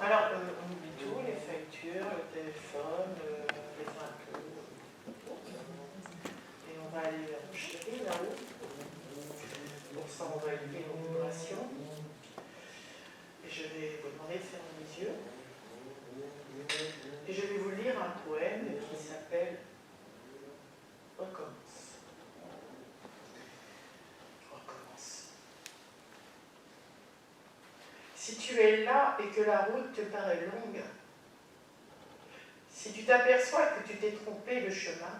Alors, on oublie tout, les factures, le téléphone, les impôts. Et on va aller vers le chéri, là-haut. Pour ça, on va élever nos vibrations. Et je vais vous demander de fermer les yeux. Et je vais vous lire un poème qui s'appelle Recommence. Recommence. Si tu es là et que la route te paraît longue, si tu t'aperçois que tu t'es trompé de chemin,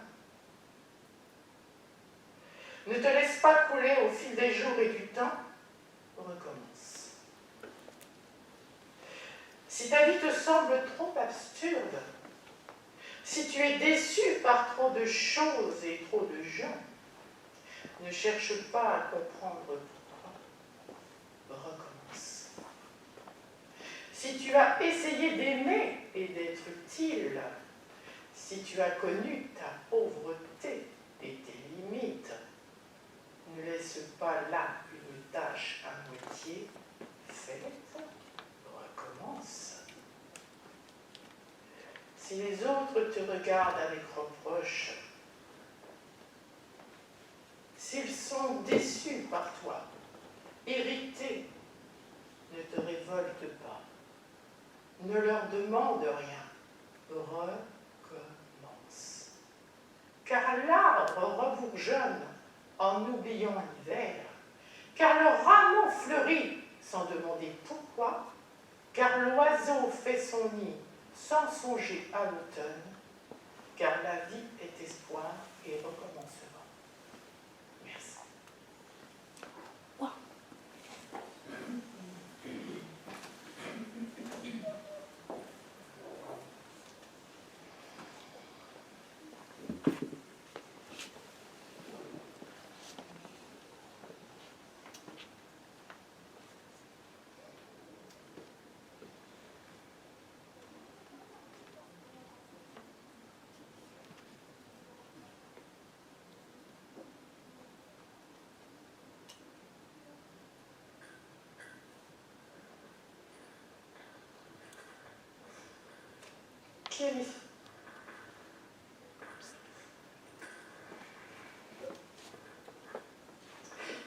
ne te laisse pas couler au fil des jours et du temps, recommence. Si ta vie te semble trop absurde, si tu es déçu par trop de choses et trop de gens, ne cherche pas à comprendre pourquoi, recommence. Si tu as essayé d'aimer et d'être utile, si tu as connu ta pauvreté et tes limites, ne laisse pas là une tâche à moitié faite, recommence. Si les autres te regardent avec reproche, s'ils sont déçus par toi, irrités, ne te révolte pas. Ne leur demande rien. Recommence. Car l'arbre rebourgeonne en oubliant l'hiver. Car le rameau fleurit sans demander pourquoi. Car l'oiseau fait son nid sans songer à l'automne. Car la vie est espoir et recommencement. Merci. Wow. Qui a mis ça?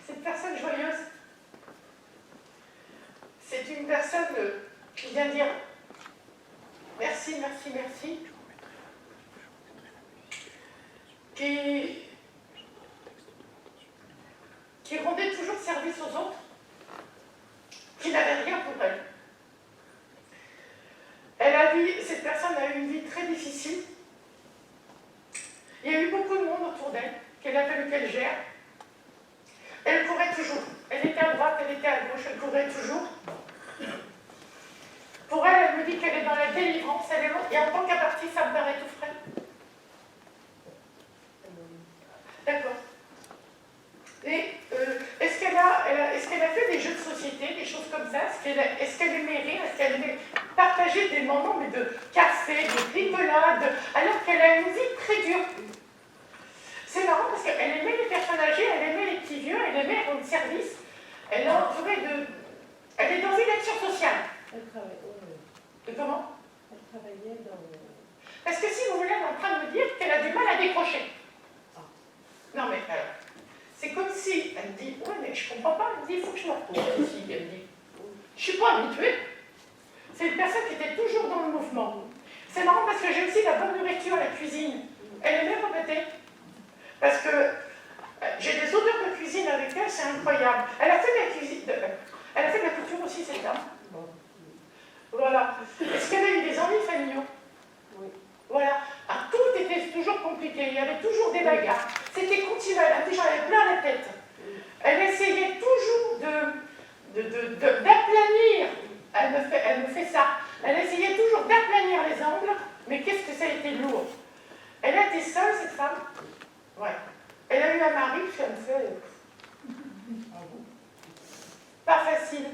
Cette personne joyeuse, c'est une personne qui vient dire merci, merci, merci, qui rendait toujours service aux autres, qui n'avait rien pour elle. Cette personne a eu une vie très difficile. Il y a eu beaucoup de monde autour d'elle, qu'elle a fallu qu'elle gère. Elle courait toujours. Elle était à droite, elle était à gauche, elle courait toujours. Pour elle, elle me dit qu'elle est dans la délivrance, elle est longue. Et en tant qu'apartie, ça me paraît tout frais. D'accord. Et est-ce qu'elle a fait des jeux de société, des choses comme ça? Est-ce qu'elle aimait rire? Est-ce qu'elle aimait partager des moments mais de café, de rigolade, alors qu'elle a une vie très dure? C'est marrant parce qu'elle aimait les personnes âgées, elle aimait les petits vieux, elle aimait rendre service. Elle est entourée de... Elle est dans une action sociale. Elle travaille. Et comment? Elle travaillait dans... Parce que si vous voulez, elle est en train de me dire qu'elle a du mal à décrocher. Ah. Non mais alors, c'est comme si elle me dit, ouais mais je comprends pas, elle me dit, il faut que je me retrouve ici. Elle me dit, je suis pas habituée. C'est une personne qui était toujours dans le mouvement. C'est marrant parce que j'ai aussi la bonne nourriture, la cuisine. Elle aimait répéter. Parce que j'ai des odeurs de cuisine avec elle, c'est incroyable. Elle a fait de la cuisine, elle a fait de la couture aussi, cette dame. Voilà. Est-ce qu'elle a eu des ennuis familiaux? Oui. Voilà. Ah, tout était toujours compliqué, il y avait toujours des bagarres. C'était continuel, j'en avais plein la tête. Elle essayait toujours d'aplanir. Elle me fait ça. Elle essayait toujours d'aplanir les angles, mais qu'est-ce que ça a été lourd. Elle a été seule, cette femme. Ouais. Elle a eu un mari, puis elle me fait... Pas facile.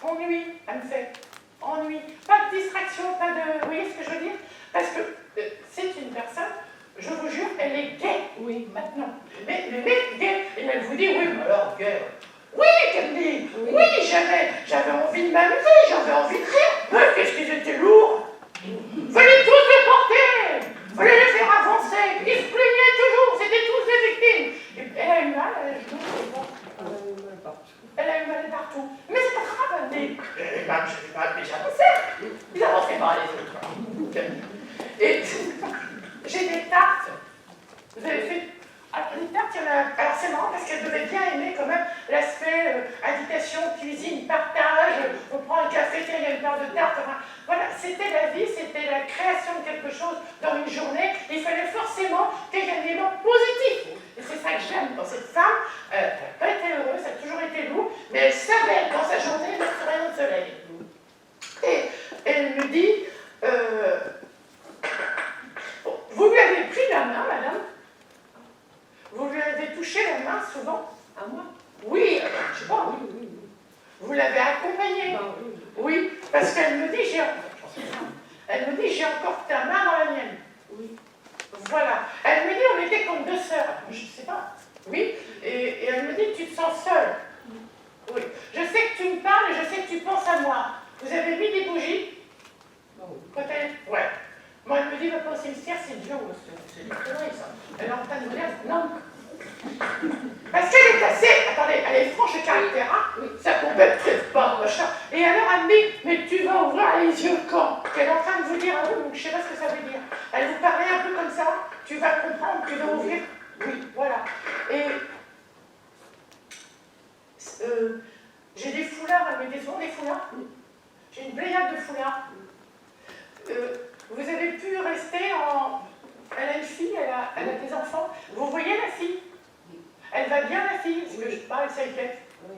Ennui, elle me fait. Ennui. Pas de distraction, pas de... Vous voyez ce que je veux dire? Parce que c'est une personne, je vous jure, elle est gaie. Oui, maintenant. Mais gaie. Et elle vous dit, oui, mais alors, gaie. Oui, qu'elle me dit. Oui, j'avais envie de m'amuser, j'avais envie de ben, je vais pas, mais j'avançais. Ils avançaient pas, les autres. Et j'ai des tartes. Vous avez fait. Alors, les tartes, il y en a. Alors, c'est marrant parce qu'elles devaient bien aimer quand même l'aspect indication, cuisine, partage. On prend un café, il y a une part de tarte. Enfin, voilà, c'était la vie, c'était la création de quelque chose dans une journée. Il fallait forcément qu'il y ait un élément positif. Et c'est ça que j'aime dans cette femme. Elle n'a pas été heureuse, elle a toujours été lourde, mais elle savait que dans sa journée, il y avait un rayon de soleil. Et elle me dit. Vous lui avez pris la main, madame? Vous lui avez touché la main souvent? À moi? Oui, je sais pas. Oui, oui, oui. Vous l'avez accompagnée? Oui. Oui, parce qu'elle me dit, j'ai encore ta main dans la mienne. Oui. Voilà. Elle me dit, on était comme deux sœurs. Je ne sais pas. Oui. Et elle me dit, tu te sens seule? Oui. Je sais que tu me parles et je sais que tu penses à moi. Vous avez mis des bougies? Quand elle... Ouais. Moi, elle me dit, va pas au cimetière, c'est Dieu. C'est des conneries, ça. Elle est en train de me dire, non. Parce qu'elle est assez, attendez, elle est franche de caractère, hein. Oui. Ça ne peut pas, machin. Et alors, elle me dit, mais tu vas ouvrir les yeux quand? Elle est en train de vous dire, ah oui, donc je ne sais pas ce que ça veut dire. Elle vous parlait un peu comme ça, tu vas comprendre, tu vas ouvrir. Oui, voilà. Et j'ai des foulards, elle me dit souvent des foulards. J'ai une pléiade de foulards. Vous avez pu rester en... Elle a une fille, elle a des enfants. Vous voyez la fille? Elle va bien, la fille? Parce que je parle, elle s'inquiète. Oui.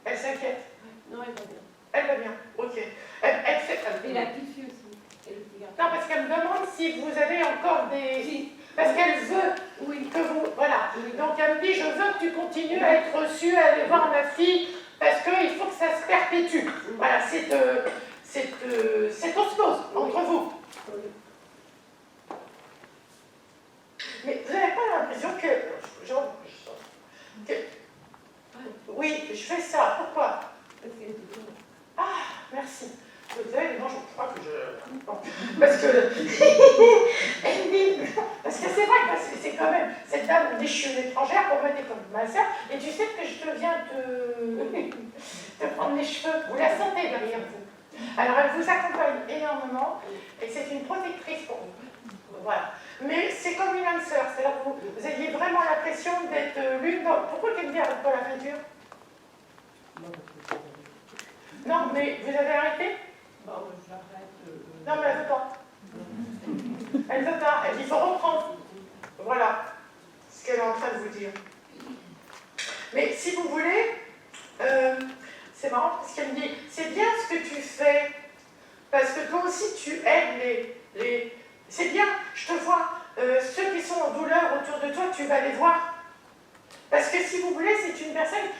Elle s'inquiète. Non, elle va bien. Elle va bien, ok. Elle fait... Et la petite fille aussi. Et le petit garçon. Non, parce qu'elle me demande si vous avez encore des... Si. Parce qu'elle veut que vous... Voilà. Oui. Donc elle me dit, je veux que tu continues à être reçue, à aller voir ma fille, parce qu'il faut que ça se perpétue. Voilà, c'est osmose entre vous. Oui. Mais vous n'avez pas l'impression que... Oui, je fais ça. Pourquoi? Parce qu'elle était bonne. Ah, merci. Vous savez, moi, je crois que je... Bon, parce que... Elle me dit... Parce que c'est vrai que c'est quand même... Cette dame me dit, je suis une étrangère, pour moi, t'es comme ma sœur, et tu sais que je te viens te prendre les cheveux. Vous la sentez derrière vous. Alors, elle vous accompagne énormément, et c'est une protectrice pour vous. Voilà. Mais c'est comme une âme sœur, c'est-à-dire que vous aviez vraiment l'impression d'être l'une dans... Pourquoi tu me dis avec toi la peinture? Non, mais vous avez arrêté? Bon, j'arrête. Non, mais elle veut pas. Elle veut pas. Elle dit, il faut reprendre. Voilà ce qu'elle est en train de vous dire. Mais si vous voulez, c'est marrant parce qu'elle me dit, c'est bien ce que tu fais, parce que toi aussi tu aides les... C'est bien, je te vois, ceux qui sont en douleur autour de toi, tu vas les voir. Parce que si vous voulez, c'est une personne,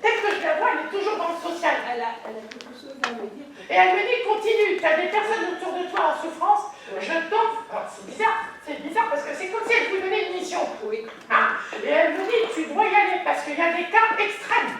telle que je la vois, elle est toujours dans le social. Elle a quelque chose à me dire. Et elle me dit, continue, tu as des personnes autour de toi en souffrance, je t'offre. Alors c'est bizarre parce que c'est comme si elle vous donnait une mission. Oui. Hein? Et elle me dit, tu dois y aller parce qu'il y a des cas extrêmes.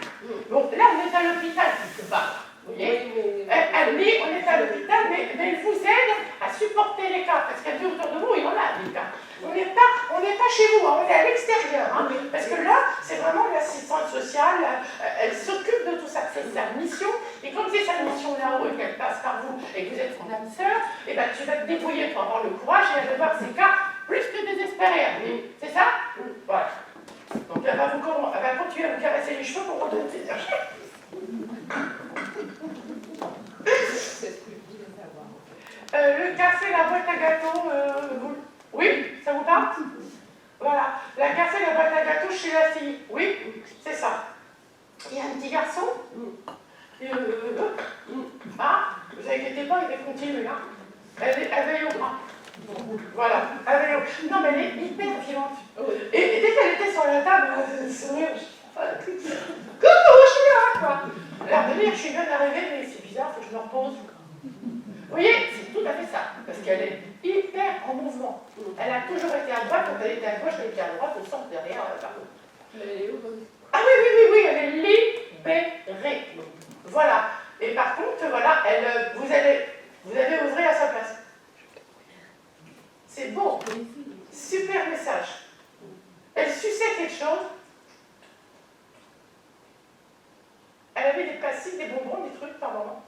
Bon, là, on est à l'hôpital quelque part. Vous voyez? Oui, elle dit, on est à l'hôpital, mais elle vous aide à supporter les cas. Parce qu'elle dit autour de vous, il y en a des cas. On n'est pas chez vous, hein, on est à l'extérieur. Hein, parce que là, c'est vraiment l'assistante sociale, elle s'occupe de tout ça. C'est sa mission. Et comme c'est sa mission là-haut et qu'elle passe par vous et que vous êtes son âme sœur, et ben, tu vas te débrouiller pour avoir le courage et aller voir ces cas plus que désespérés. C'est ça? Voilà. Donc elle va continuer à vous caresser les cheveux pour redonner des énergies. c'est ce que je voulais savoir. Le café, la boîte à gâteaux, oui, ça vous parle? Voilà. La café, la boîte à gâteaux chez la fille. Oui, c'est ça. Il y a un petit garçon. Ah, vous inquiétez pas, il va continuer. Hein. Elle veille au bras. Voilà. Elle veille au... Non, mais elle est hyper violente. Et dès qu'elle était sur la table, elle sourire. Comment je suis là, quoi? Alors, de dire, je suis bien arrivée, mais c'est bizarre, faut que je me repose. Vous voyez, c'est tout à fait ça, parce qu'elle est hyper en mouvement. Elle a toujours été à droite, quand elle était à gauche, elle était à droite, au centre, derrière, partout. Mais elle est heureuse. Ah oui, elle est libérée. Voilà. Et par contre, voilà, vous allez ouvrir à sa place. C'est beau. Super message. Elle suçait quelque chose. Elle avait des plastiques, des bonbons, des trucs par moment.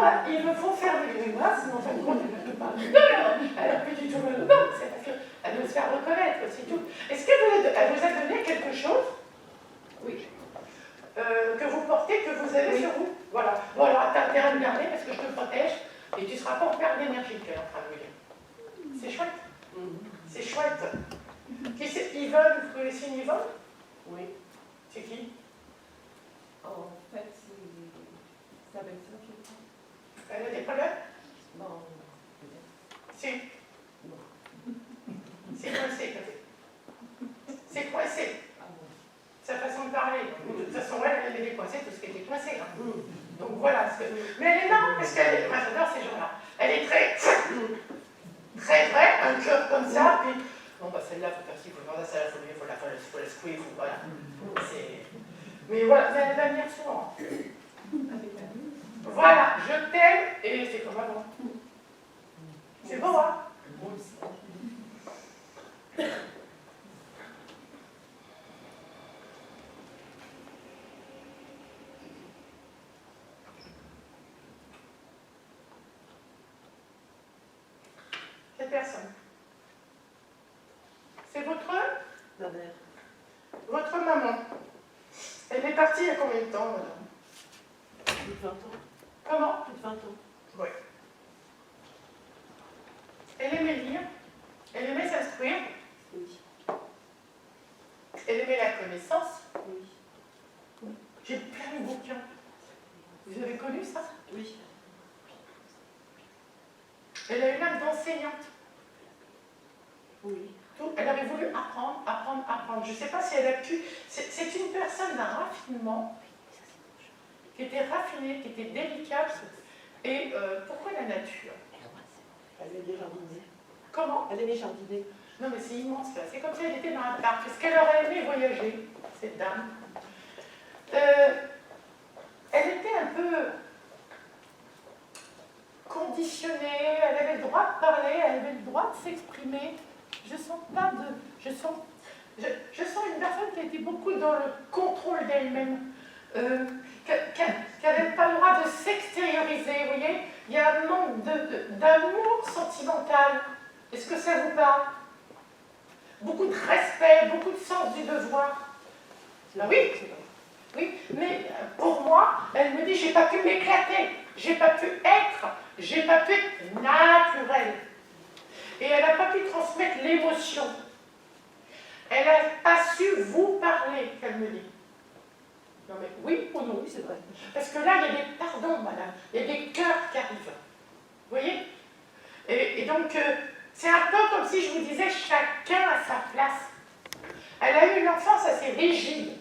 moi, il me faut faire des grimaces, mais en fin de compte, elle ne peut pas. Non, elle n'a plus du tout le nom, c'est parce qu'elle veut se faire reconnaître, c'est tout. Est-ce qu'elle vous a donné quelque chose? Oui. Que vous portez, que vous avez sur vous? Voilà, voilà, t'as intérêt à me garder parce que je te protège et tu ne seras pas en perte d'énergie qu'elle est en train de me dire. C'est chouette. C'est chouette. Qui c'est? Yvonne, vous connaissez une Yvonne? Oui. C'est qui? En fait, c'est sa belle-sœur, je crois. Elle a des problèmes? Non, peut-être. Si. Non. C'est coincé, peut-être. C'est coincé. Ah bon. Sa façon de parler. De toute façon, elle avait coincé tout ce qui était coincé. Hein. Donc voilà. Mais elle est marrante parce qu'elle est. Moi, j'adore ces gens-là. Elle est très. Très vraie, un cœur comme ça. Puis. Bon, bah celle-là, il faut faire ci, il faut faire ça, il faut la secouer, voilà. Mais voilà, elle va venir souvent. Avec la vie. Voilà, je t'aime et c'est comme avant. C'est beau, hein? Moi aussi. Cette personne. C'est votre Ma mère. Votre maman. Elle est partie il y a combien de temps, madame? Plus de 20 ans. Comment? Plus de 20 ans. Oui. Elle aimait lire. Elle aimait s'instruire. Oui. Elle aimait la connaissance. Oui. J'ai plein de bouquins. Vous avez connu ça? Oui. Elle a une âme d'enseignante. Oui. Elle avait voulu apprendre, apprendre, apprendre. Je ne sais pas si elle a pu. C'est une personne d'un raffinement, qui était raffinée, qui était délicate. Et pourquoi la nature? Elle aimait jardiner. Comment? Elle aimait jardiner. Non mais c'est immense là. C'est comme si elle était dans un parc. Est-ce qu'elle aurait aimé voyager, cette dame? Elle était un peu conditionnée. Elle avait le droit de parler, elle avait le droit de s'exprimer. Je sens pas de... Je sens une personne qui était beaucoup dans le contrôle d'elle-même, qui n'avait pas le droit de s'extérioriser, vous voyez. Il y a un manque d'amour sentimental. Est-ce que ça vous parle? Beaucoup de respect, beaucoup de sens du devoir. Ah oui, oui, mais pour moi, elle me dit, j'ai pas pu m'éclater, j'ai pas pu être, j'ai pas pu être naturelle. Et elle n'a pas pu transmettre l'émotion. Elle n'a pas su vous parler, qu'elle me dit. Non mais oui ou non? Oui, c'est vrai. Parce que là, il y a des pardons, madame. Il y a des cœurs qui arrivent. Vous voyez? Et donc, c'est un peu comme si je vous disais, chacun a sa place. Elle a eu une enfance assez rigide.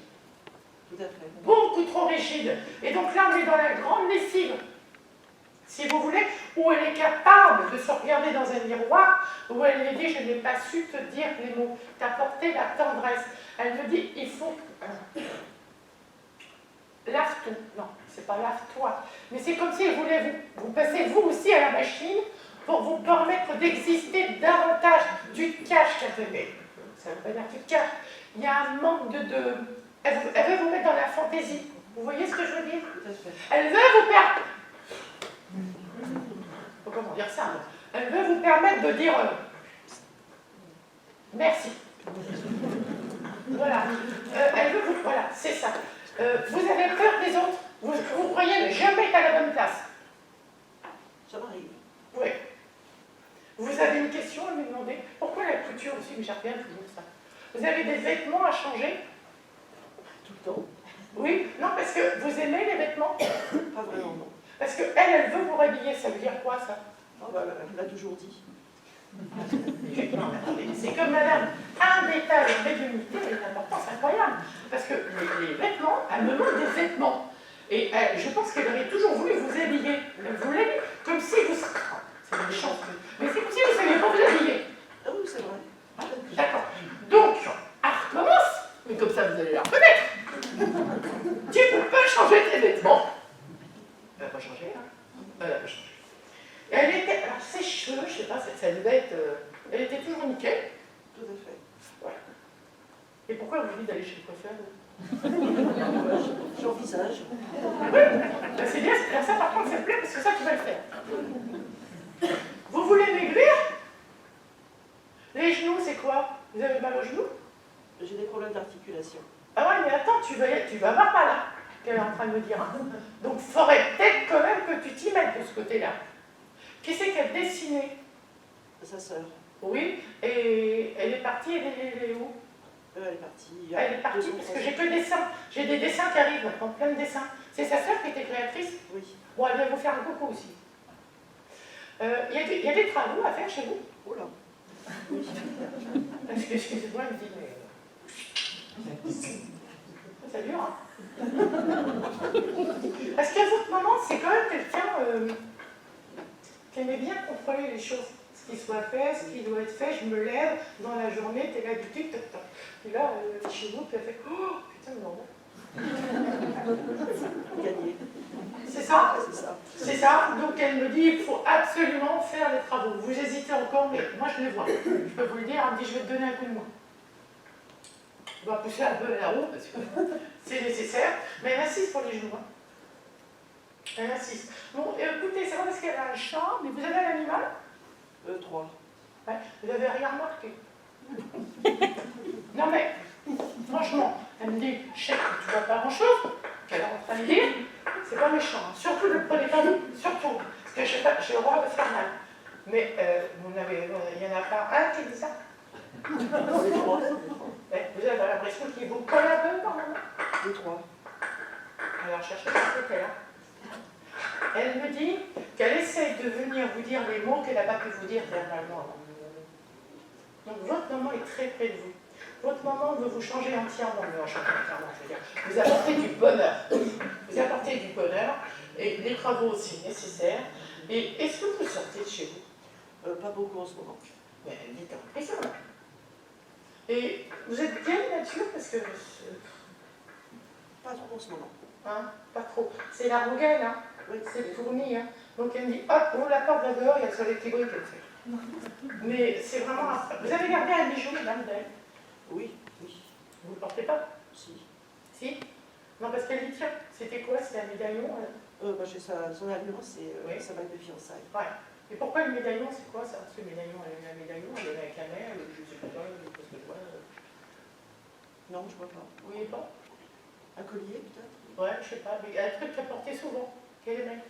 Tout à fait. Beaucoup trop rigide. Et donc là, on est dans la grande lessive, si vous voulez, où elle est capable de se regarder dans un miroir, où elle lui dit, je n'ai pas su te dire les mots, t'apporter la tendresse. Elle me dit, il faut... lave tout. Non, c'est pas lave-toi. Mais c'est comme si elle voulait vous passer vous aussi à la machine pour vous permettre d'exister davantage du cash qu'elle veut. Ça veut pas dire du cash. Il y a un manque de... Elle veut vous mettre dans la fantaisie. Vous voyez ce que je veux dire? Tout à fait. Elle veut vous permettre... Comment dire ça? Elle veut vous permettre de dire merci. Voilà. Elle veut vous... Voilà, c'est ça. Vous avez peur des autres. Vous croyez ne jamais être à la bonne place. Ça m'arrive. Oui. Vous avez une question à me demander? Pourquoi la couture aussi? Mais j'aime bien toujours ça. Vous avez des vêtements à changer? Tout le temps. Oui. Non, parce que vous aimez les vêtements? Pas vraiment, non. Parce qu'elle veut vous rhabiller. Ça veut dire quoi, ça? Oh, bah, elle l'a toujours dit. Non, mais attendez, c'est comme madame, un détail de médiumnité est important, c'est incroyable. Parce que les vêtements, elle me demande des vêtements. Et je pense qu'elle aurait toujours voulu vous habiller. Elle voulait, comme si vous... C'est méchant, mais c'est comme si vous ne saviez pas vous habiller. Ah oui, c'est vrai. D'accord. Donc, elle recommence, mais comme ça vous allez la reconnaître. Tu ne peux pas changer tes vêtements. Elle n'a pas changé, hein? Elle n'a pas changé. Et elle était, alors ses cheveux, je ne sais pas, ça devait être, elle était toujours nickel. Tout à fait. Voilà. Et pourquoi vous dites d'aller chez le coiffeur? J'envisage. Oui, ben c'est bien, ça par contre, c'est plus maigrir parce que c'est ça qui va le faire. Vous voulez maigrir? Les genoux, c'est quoi? Vous avez mal aux genoux? J'ai des problèmes d'articulation. Ah ouais, mais attends, tu vas avoir mal, là, qu'elle est en train de me dire. Donc, il faudrait peut-être quand même que tu t'y mettes de ce côté-là. Qui c'est qui a dessiné? Sa sœur. Oui, et elle est partie, elle est où? Elle est partie. Elle est partie parce que j'ai que des dessins. J'ai des dessins qui arrivent maintenant, plein de dessins. C'est sa sœur qui était créatrice? Oui. Bon, elle vient vous faire un coucou aussi. Il y a des travaux à faire chez vous? Oh là. Parce que, excusez-moi, elle me dit, mais... Ça dure, hein? Parce que votre maman, c'est quand même quelqu'un qui aimait bien contrôler les choses. Ce qui soit fait, ce qui doit être fait, je me lève dans la journée, t'es là du tic-tac. Puis là, chez vous, puis elle fait, oh, putain, non. Gagné. C'est ça? C'est ça. C'est ça. Donc elle me dit, il faut absolument faire les travaux. Vous hésitez encore, mais moi je les vois. Je peux vous le dire, elle me dit, je vais te donner un coup de main. Je dois pousser un peu la roue parce que c'est nécessaire. Mais elle insiste pour les genoux. Hein. Elle insiste. Bon, écoutez, c'est vrai parce qu'elle a un chat, mais vous avez un animal? 3. Ouais, vous avez rien remarqué. Non mais, franchement, elle me dit, je sais que tu vois pas grand-chose, qu'elle est en train de dire, c'est pas méchant. Hein. Surtout ne prenez pas vous, surtout. Parce que j'ai le droit de faire mal. Mais il n'y en a pas un qui dit ça. Vous avez l'impression qu'il vous colle un peu quand même. Les 3. Alors cherchez ce côté-là. Elle me dit qu'elle essaye de venir vous dire les mots qu'elle n'a pas pu vous dire verbalement avant. Donc votre maman est très près de vous. Votre maman veut vous changer entièrement, je veux dire. Vous apportez du bonheur. Vous apportez du bonheur et les travaux aussi nécessaires. Et est-ce que vous sortez de chez vous? Pas beaucoup en ce moment. Mais elle est en prison. Et vous êtes bien de nature parce que... Pas trop en ce moment. Hein, pas trop. C'est la rougaine, hein. Oui. C'est le tournis. Hein. Donc elle me dit, hop, ouvre la porte là dehors, il y a le soleil qui brille, qu'elle fait. Mais c'est vraiment... Vous avez gardé un bijou, madame d'elle? Oui, oui. Vous ne le portez pas? Si. Si? Non, parce qu'elle dit, tiens, c'était quoi? C'est un médaillon? J'ai son alliance et Oui. sa bague de fiançailles. Ouais. Et pourquoi le médaillon, c'est quoi ça? Parce que le médaillon, elle a un médaillon, elle est avec la mère, je sais pas quoi, parce que quoi. Non, je vois pas. Vous voyez pas? Un collier peut-être? Ouais, je sais pas, mais il y a un truc qu'elle portait souvent. Quel est mec?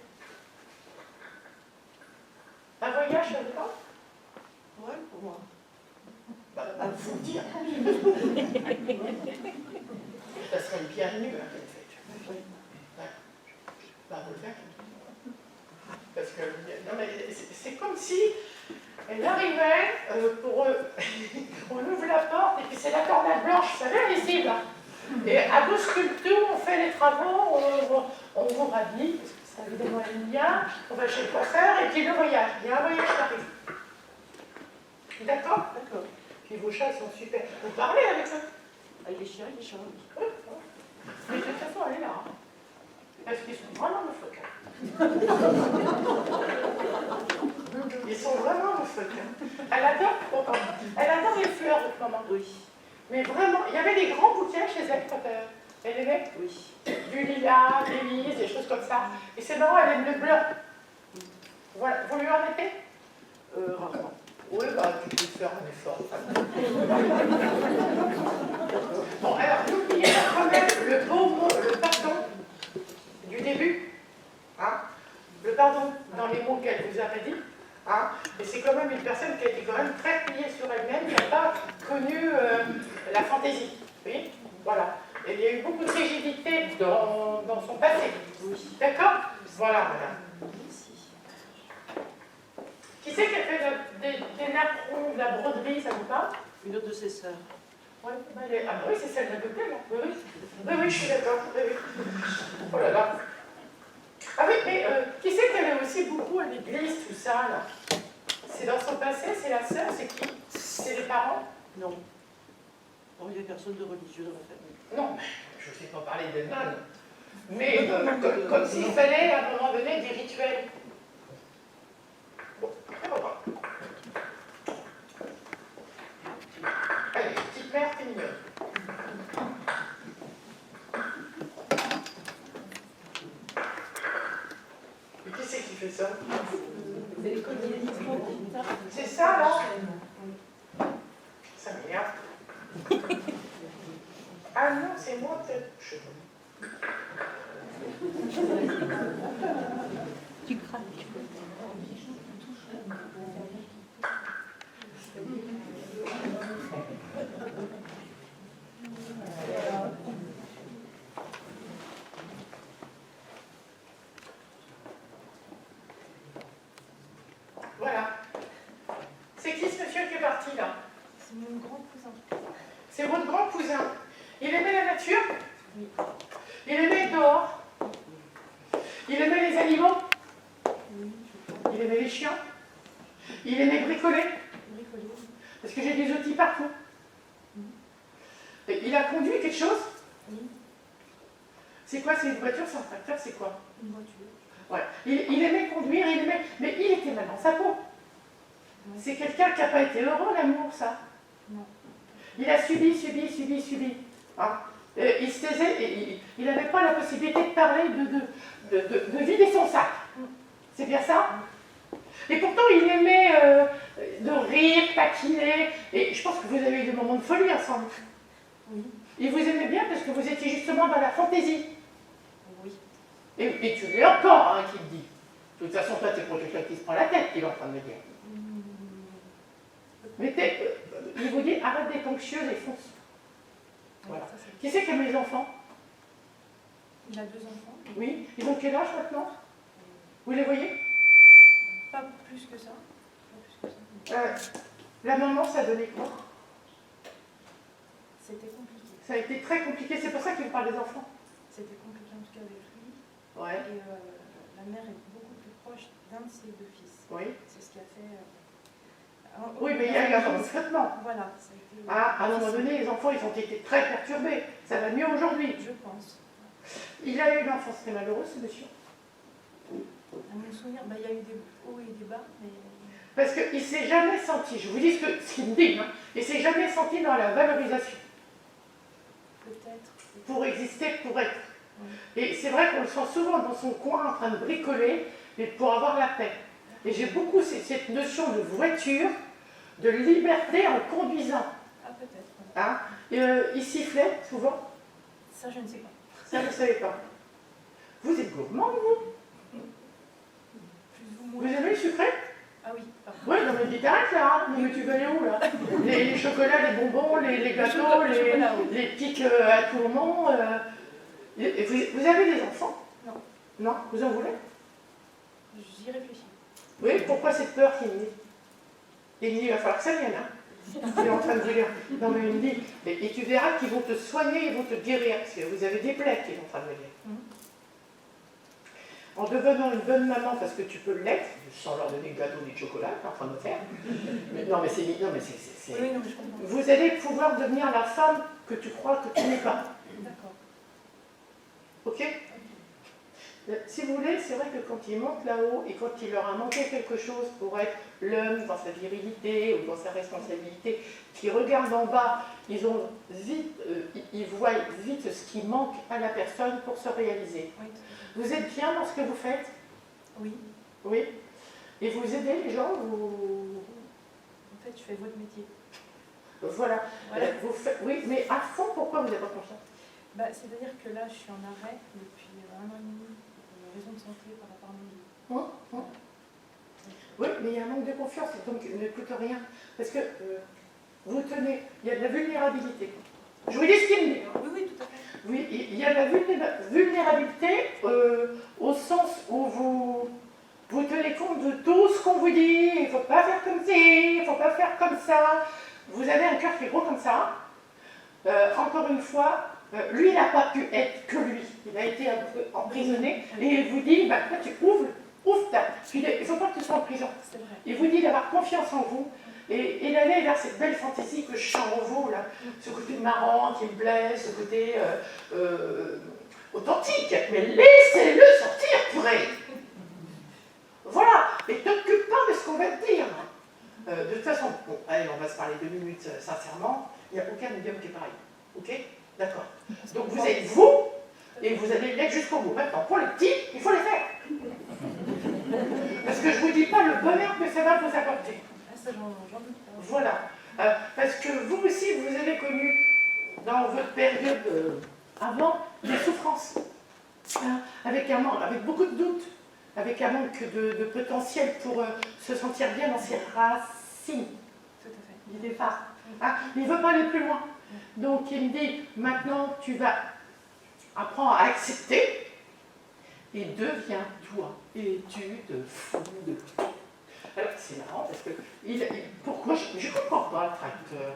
Un voyage, ça veut pas? Ouais, pour moi. Bah, à vous dire. Ça serait le bienvenu, hein, qu'elle fait. Oui. Ouais. Bah, vous le faites. Parce que, non mais c'est comme si elle arrivait on ouvre la porte et puis c'est la cornette blanche, vous savez, invisible. Et à Bousculptour, on fait les travaux, on vous rhabille, parce que ça évidemment elle aime bien, on va chez le coiffeur et puis le voyage. Il y a un voyage qui arrive. D'accord? D'accord. Puis vos chats sont super. Vous parlez avec eux? Avec les chiens et les chats, oui. Oui. Mais de toute façon, elle est là. Hein. Parce qu'ils sont vraiment loufoques. Ils sont vraiment loufoques. Elle adore les fleurs, votre maman. Oui. Mais vraiment, il y avait des grands bouquets chez elle quand elle aimait. Oui. Du lilas, des lys, des choses comme ça. Et c'est marrant, elle aime le blanc. Voilà. Vous lui en mettez? Rarement. Oui, bah, tu peux faire un effort. Bon, alors, n'oubliez pas quand même le beau mot, le pardon du début. Hein, le pardon dans les mots qu'elle vous avait dit. Hein, et c'est quand même une personne qui a été quand même très pliée sur elle-même, qui n'a pas connu la fantaisie. Oui, voilà. Et il y a eu beaucoup de rigidité dans son passé. Oui. D'accord? Voilà, madame. Merci. Qui c'est qui a fait des napperons, de la broderie, ça vous parle? Une autre de ses sœurs. Ouais, ah bah oui, c'est celle de côté, là. Oui, oui. Oui, oui, je suis d'accord. Oui, oui. Oh là là. Ah oui, mais qui c'est qui allait aussi beaucoup à l'église, tout ça, là? C'est dans son passé, c'est la sœur, c'est qui? C'est les parents? Non. Bon, il n'y a personne de religieux dans la famille. Non, je ne sais pas parler des nonnes. Mais comme s'il fallait, à un moment donné, des rituels. Bon, on va voir. Allez, petite mère, t'es mignonne. Et qui c'est c'est ça. C'est les colliers d'histoire. C'est ça, là. Ça m'énerve. Ah non, c'est moi peut-être. Je sais pas. Tu craques. Voilà. C'est qui ce monsieur qui est parti là? C'est mon grand cousin. C'est votre grand cousin. Il aimait la nature? Oui. Il aimait être dehors? Il aimait les animaux? Oui, Il aimait les chiens? Il aimait bricoler? bricoler. Parce que j'ai des outils partout. Et il a conduit quelque chose? Oui, C'est quoi? C'est une voiture, c'est un tracteur, c'est quoi? une voiture. Ouais. Il aimait conduire, mais il était mal dans sa peau. Ouais. C'est quelqu'un qui n'a pas été heureux, l'amour, ça. Non. Il a subi. Hein. Il se taisait, et il n'avait pas la possibilité de parler, de vider son sac. C'est bien ça? Et pourtant, il aimait de rire, taquiner. Et je pense que vous avez eu des moments de folie ensemble. Oui. Il vous aimait bien parce que vous étiez justement dans la fantaisie. Oui. Et tu l'es encore, hein, qui te dit. De toute façon, toi, c'est pour quelqu'un qui se prend la tête, qu'il est en train de me dire. Mais il vous dit, arrête d'être anxieuse et fonce. Voilà. Ça, c'est- Qui c'est qui aime les enfants? Il a 2 enfants. Oui. Ils ont quel âge maintenant? Vous les voyez? Pas plus que ça. Pas plus que ça. La maman, ça donnait quoi? C'était compliqué. Ça a été très compliqué, c'est pour ça qu'il vous parle des enfants. C'était compliqué en tout cas avec lui. Ouais. Et la mère est beaucoup plus proche d'un de ses 2 fils. Oui. C'est ce qui a fait. Oui, mais il y a eu un traitement. Voilà, ça a été. Ah, à un moment donné, les enfants, ils ont été très perturbés. Ça va mieux aujourd'hui. Je pense. Il a eu une enfance très malheureuse, ce monsieur. À mon souvenir, il y a eu des hauts et des bas, mais. Parce qu'il ne s'est jamais senti, je vous dis ce qu'il me dit, hein, il ne s'est jamais senti dans la valorisation. Peut-être. Pour exister, pour être. Oui. Et c'est vrai qu'on le sent souvent dans son coin en train de bricoler, mais pour avoir la paix. Et j'ai beaucoup cette notion de voiture, de liberté en conduisant. Ah, peut-être. Hein. Il sifflait souvent, Ça, je ne sais pas. ça je ne savais pas. Vous êtes gourmand, vous? Plus ou Vous moins. aimez le sucré? Ah oui, pardon. Oui, non mais dis arrête là, hein. Non mais tu vas aller où là? Les chocolats, les bonbons, les gâteaux, chocolat, oui. les pics à tourment. Et vous avez des enfants? Non. Non? Vous en voulez? J'y réfléchis. Oui, pourquoi cette peur qu'il me dit? Il me dit, il va falloir que ça vienne, hein. Il est en train de dire, non mais il me dit, et tu verras qu'ils vont te soigner, ils vont te guérir, parce que vous avez des plaies qu'il est en train de me dire. En devenant une bonne maman, parce que tu peux l'être, sans leur donner de gâteau ni de chocolat, t'es en train de me faire. Mais, non mais c'est... Oui, non, mais je comprends. Vous allez pouvoir devenir la femme que tu crois que tu n'es pas. D'accord. Ok? Si vous voulez, c'est vrai que quand ils montent là-haut et quand il leur a manqué quelque chose pour être l'homme dans sa virilité ou dans sa responsabilité, qui regardent en bas, ils ont vite, ils voient vite ce qui manque à la personne pour se réaliser. Oui. Vous êtes bien dans ce que vous faites? Oui. Oui. Et vous aidez les gens? Vous... En fait, je fais votre métier. Voilà. Voilà. Vous faites... Oui, mais à fond, pourquoi vous n'êtes pas confiant? C'est-à-dire que là, je suis en arrêt depuis 1 an et demi pour raison de santé par rapport à mon vie. Oui, mais il y a un manque de confiance, donc ne coûte rien. Parce que vous tenez, il y a de la vulnérabilité. Je vous dis ce qu'il me dit. Hein. Oui, oui, tout à fait. Oui, il y a de la vulnérabilité au sens où vous tenez compte de tout ce qu'on vous dit. Il ne faut pas faire comme ci, il ne faut pas faire comme ça. Vous avez un cœur qui est gros comme ça. Encore une fois, lui, il n'a pas pu être que lui. Il a été un peu emprisonné. Et il vous dit, bah, toi, tu ouvres ta... Il ne faut pas que tu sois en prison. C'est vrai. Il vous dit d'avoir confiance en vous et d'aller vers cette belle fantaisie que je sens en vous, là. Ce côté marrant qui me blesse, ce côté authentique. Mais laissez-le sortir, purée. Voilà. Et t'occupe pas de ce qu'on va te dire. De toute façon, bon, allez, on va se parler 2 minutes, sincèrement. Il n'y a aucun médium qui est pareil. Ok? D'accord. Donc vous êtes vous, et vous allez l'être jusqu'au bout. Maintenant, pour les petits, il faut les faire. Parce que je ne vous dis pas le bonheur que ça va vous apporter. Ah, ça, j'en doute pas. Voilà. Parce que vous aussi, vous avez connu, dans votre période avant, des souffrances. Hein, avec beaucoup de doutes, avec un manque de potentiel pour se sentir bien dans ses racines. Tout à fait. Il est phare. Ah, il ne veut pas aller plus loin. Donc il me dit, maintenant tu vas apprendre à accepter et deviens toi. Et tu te fous de tout. Alors c'est marrant parce que, pourquoi je ne comprends pas le tracteur.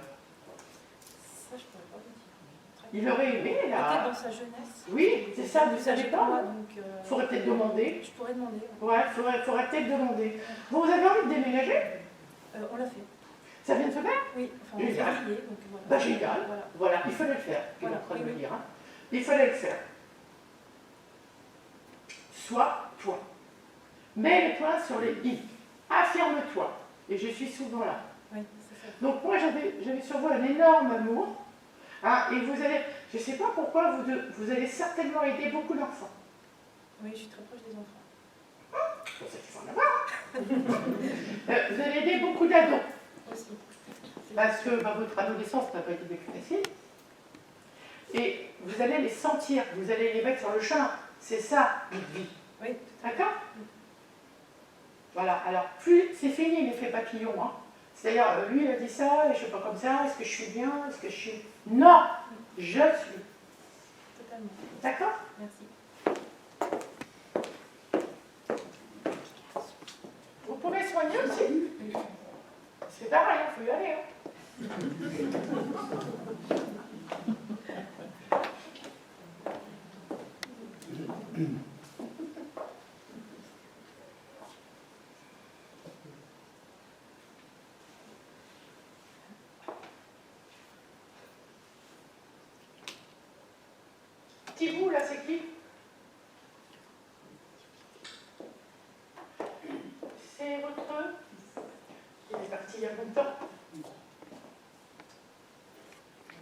Ça, je pourrais pas vous dire. Il aurait aimé là. Peut-être dans sa jeunesse. Oui, c'est ça, vous ne savez pas. Donc, Faudrait peut-être demander. je pourrais demander. Ouais, faudrait peut-être demander. Vous avez envie de déménager? On l'a fait. Ça vient de se faire? Oui, enfin, on Génial. a fait donc voilà. Bah génial. Voilà. Voilà, il fallait le faire. Il est Voilà. en train de me dire. Hein. Il fallait le faire. Sois toi. Mets les points sur les i. Affirme-toi. Et je suis souvent là. Oui, c'est ça. Donc moi j'avais sur vous un énorme amour. Hein, et vous allez, je ne sais pas pourquoi, vous allez certainement aider beaucoup d'enfants. Oui, je suis très proche des enfants. Pour ça qu'il faut en avoir. Vous allez aider beaucoup d'ados. Aussi. Parce que votre adolescence n'a pas été facile. Et vous allez les sentir, vous allez les mettre sur le chemin. C'est ça, notre vie. Oui. D'accord? Voilà, alors plus c'est fini l'effet papillon. Hein. C'est-à-dire, lui il a dit ça, et je ne suis pas comme ça, est-ce que je suis bien, est-ce que je suis... Non, je suis. Totalement. D'accord? Merci. Vous pouvez soigner aussi. C'est pareil, il faut y aller. Hein. Petit bout là, c'est qui? C'est votre... Il est parti il y a longtemps.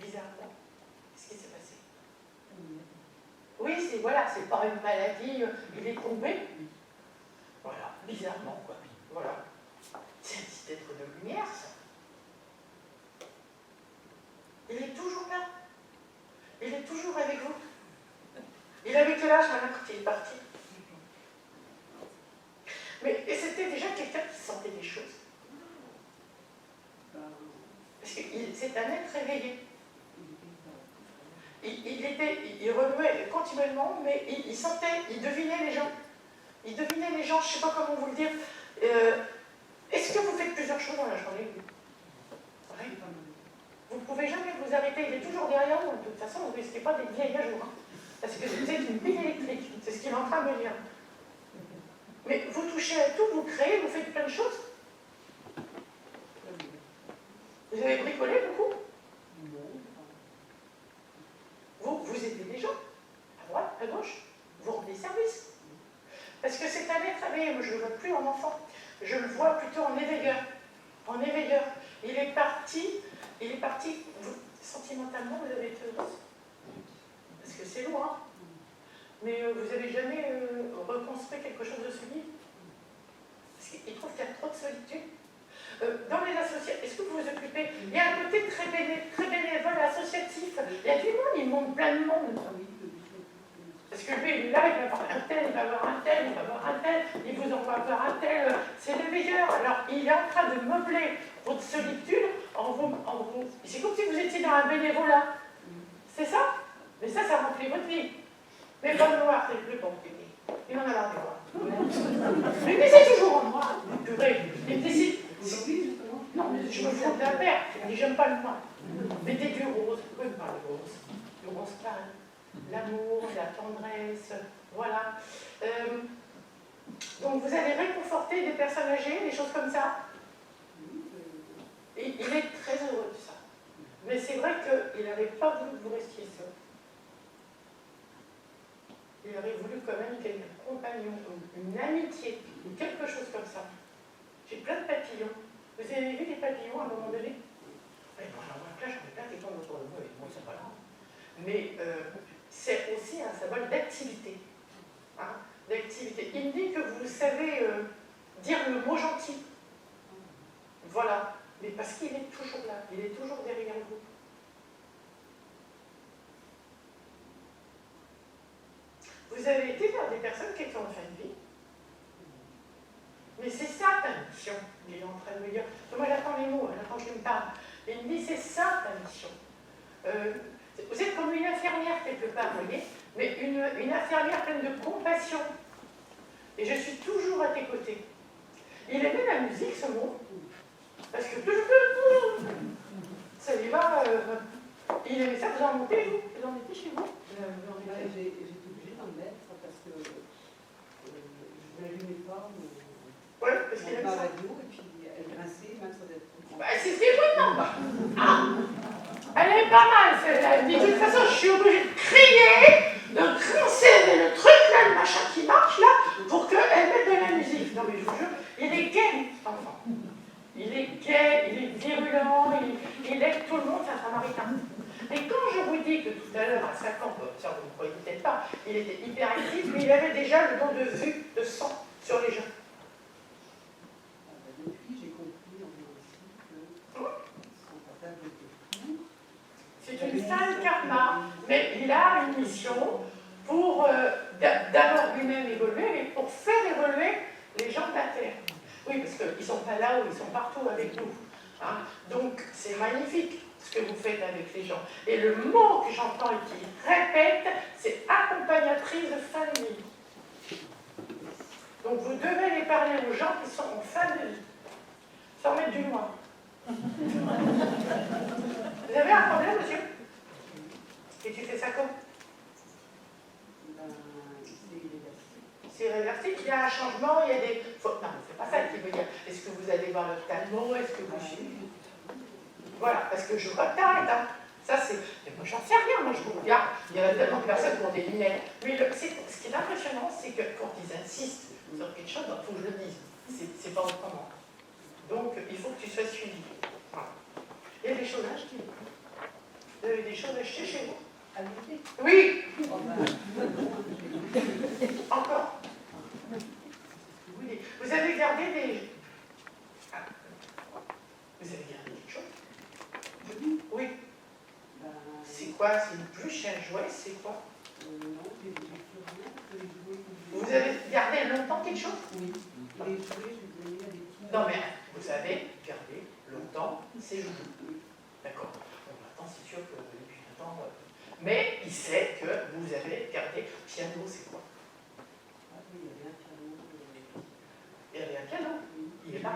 Bizarrement. Qu'est-ce qui s'est passé? Oui, c'est pas une maladie, il est tombé. Voilà, bizarrement quoi. Voilà. C'est un petit être de lumière, ça. Il est toujours là. Il est toujours avec vous. Il avait quel âge maintenant quand il est parti? Et c'était déjà quelqu'un qui sentait des choses. Parce que c'est un être réveillé. Il remuait continuellement, mais il sentait, il devinait les gens. Il devinait les gens, je ne sais pas comment vous le dire. Est-ce que vous faites plusieurs choses dans la journée? Oui. Vous ne pouvez jamais vous arrêter, il est toujours derrière vous. De toute façon, vous ne risquez pas d'être vieille à jour. Hein, parce que vous êtes une pile électrique, c'est ce qu'il est en train de me dire. Mais vous touchez à tout, vous créez, vous faites plein de choses. Vous avez bricolé beaucoup? Vous aidez les gens, à droite, à gauche, vous rendez service. Parce que c'est un être éveillé, moi je ne le vois plus en enfant, je le vois plutôt en éveilleur. En éveilleur. Il est parti, sentimentalement, vous avez été heureuse. Parce que c'est lourd, hein. Mais vous n'avez jamais reconstruit quelque chose de solide. Parce qu'il trouve qu'il y a trop de solitude. Dans les associations, est-ce que vous vous occupez? Il y a un côté très bénévole, associatif. Il y a du monde, il monte plein de monde. Parce que lui, là, il va voir un tel, il va voir un tel, il va voir un tel, il vous envoie voir un tel. C'est le meilleur. Alors, il est en train de meubler votre solitude en vous. C'est comme si vous étiez dans un bénévolat. C'est ça? Mais ça remplit votre vie. Mais pas le noir, c'est plus compliqué. Il en a l'air de voir. Mais c'est toujours en noir. Purée. Il décide. Non, mais je me fous de la paire. Je dis, j'aime pas le noir. Mettez du rose. Oui, pas le rose. Le rose calme. L'amour, la tendresse. Voilà. Donc, vous allez réconforter des personnes âgées, des choses comme ça. Et il est très heureux de ça. Mais c'est vrai qu'il n'avait pas voulu que vous restiez seul. Il aurait voulu quand même qu'il y ait un compagnon, une amitié, ou quelque chose comme ça. J'ai plein de papillons. Vous avez vu les papillons à un moment donné? Quand j'en vois plein, j'en ai plein qui tombent autour de moi, et moi, c'est pas grave. Mais c'est aussi un symbole d'activité. Hein, d'activité. flexibilité. Il dit que vous savez dire le mot gentil. Voilà. Mais parce qu'il est toujours là, il est toujours derrière vous. Vous avez été vers des personnes qui étaient en fin de vie. Mais c'est ça ta mission, il est en train de me dire. Moi j'attends les mots, j'attends qu'il me parle. Et il me dit, c'est ça ta mission. Vous êtes comme une infirmière quelque part, vous voyez, mais une infirmière pleine de compassion. Et je suis toujours à tes côtés. Il aimait la musique, ce mot. Parce que ça lui va. Il aimait ça, vous en montez, vous? Vous en mettez chez vous? J'ai été obligée d'en mettre parce que je n'allumais pas Oui, parce qu'il aime ma ça. radio et puis elle grinçait même sans être. Bah, c'est ce qui est maintenant. Ah, elle est pas mal celle-là. Elle dit, de toute façon, je suis obligée de crier, de grincer le truc là, le machin qui marche là, pour qu'elle mette de la musique. Non mais je vous jure, il est gay, cet enfant. Il est gay, il est virulent, il aide tout le monde, c'est un samaritain. Et quand je vous dis que tout à l'heure, à 5 ans, ça vous ne croyez peut-être pas, il était hyperactif, mais il avait déjà le don de vue, de sang sur les gens. Depuis, j'ai compris en aussi que son papa était fou. C'est une sainte karma, mais il a une mission pour d'abord lui-même évoluer, mais pour faire évoluer les gens de la Terre. Oui, parce qu'ils ne sont pas là où ils sont partout avec nous. Hein. Donc, c'est magnifique ce que vous faites avec les gens. Et le mot que j'entends et qui répète, c'est accompagnatrice de fin de vie. Donc, vous devez les parler aux gens qui sont en fin de vie, sans mettre du noir. Vous avez un problème, monsieur? Et tu fais ça comme? C'est irréversible, il y a un changement, il y a des... Non, c'est pas ça qui veut dire. Est-ce que vous allez voir l'ophtalmo? Est-ce que vous... Voilà, parce que je retarde. Hein. Ça, c'est... Moi, j'en sais rien, moi, je vous regarde. Il y a tellement de personnes qui ont des lunettes. Mais ce qui est impressionnant, c'est que quand ils insistent sur quelque chose, il faut que je le dise. C'est pas autrement. Donc, il faut que tu sois suivi. Voilà. Il y a des choses à acheter. Vous avez des choses à acheter chez vous? Oui. Encore. Oui. Vous avez gardé des... Ah. Vous avez gardé quelque chose? Oui. C'est quoi? C'est une pluche, un jouet? C'est quoi? Vous avez gardé longtemps quelque chose? Oui. Non mais vous avez gardé longtemps ces jouets. D'accord. Bon, maintenant c'est sûr que depuis longtemps... Mais il sait que vous avez gardé. Piano, c'est quoi? Il y avait un piano. Il est là.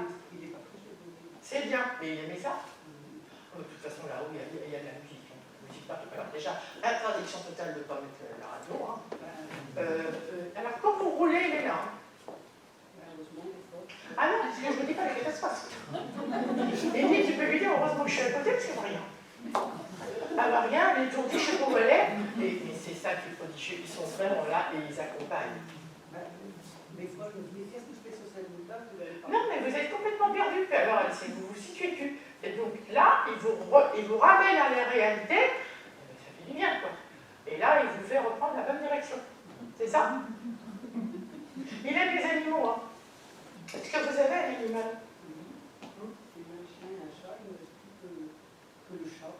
C'est bien, mais il aimait ça. De toute façon, là-haut, il y a de la musique. Alors déjà, interdiction totale de ne pas mettre la radio. Hein. Alors, quand vous roulez, il est là. Ah non, parce que je ne vous dis pas les catastrophes. Et puis, tu peux lui dire, heureusement que je suis à côté, parce qu'il n'y a rien. Alors rien, les tourdis, je sais pas où elle est, mais c'est ça qui est prodigieux, ils sont vraiment là et ils accompagnent. Mais moi je me dis, qu'est-ce que je fais sur cette route-là? Non, mais vous êtes complètement perdu, alors vous vous situez plus. Et donc là, il vous ramène à la réalité, ça fait du bien quoi. Et là, il vous fait reprendre la bonne direction. C'est ça? Il aime les animaux, hein. Est-ce que vous avez un animal? Un chien et un chat, il ne reste plus que le chat.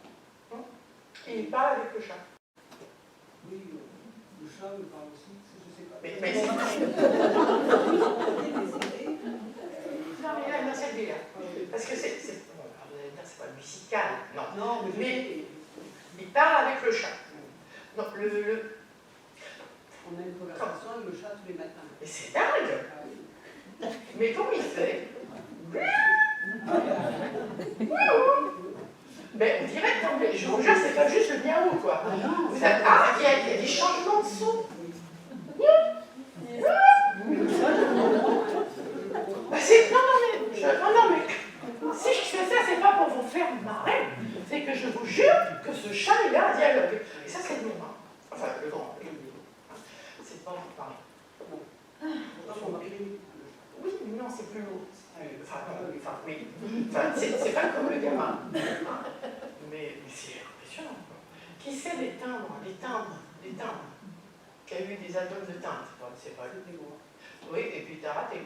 Et il parle avec le chat. Oui, le chat me parle aussi, je ne sais pas. Mais non, mais là, c'est le délire. Parce que c'est pas musical, non. Non, mais il parle avec le chat. Donc, on a une conversation avec le chat tous les matins. Mais c'est dingue! Mais comment il fait? Mais on dirait que, je vous jure, c'est pas juste le miaou, quoi. Vous avez, il y a des changements de son. Bah non, mais si je fais ça, c'est pas pour vous faire marrer, c'est que je vous jure que ce chat, il a un dialogue. Et ça, c'est le mien. Hein. Enfin, le grand, c'est pas pour parler. Oui, mais non, c'est plus lourd. C'est pas comme le gamin. Mais c'est impressionnant. Qui sait les timbres? Qui a eu des albums de teintes? C'est pas Oui, et puis t'as raté.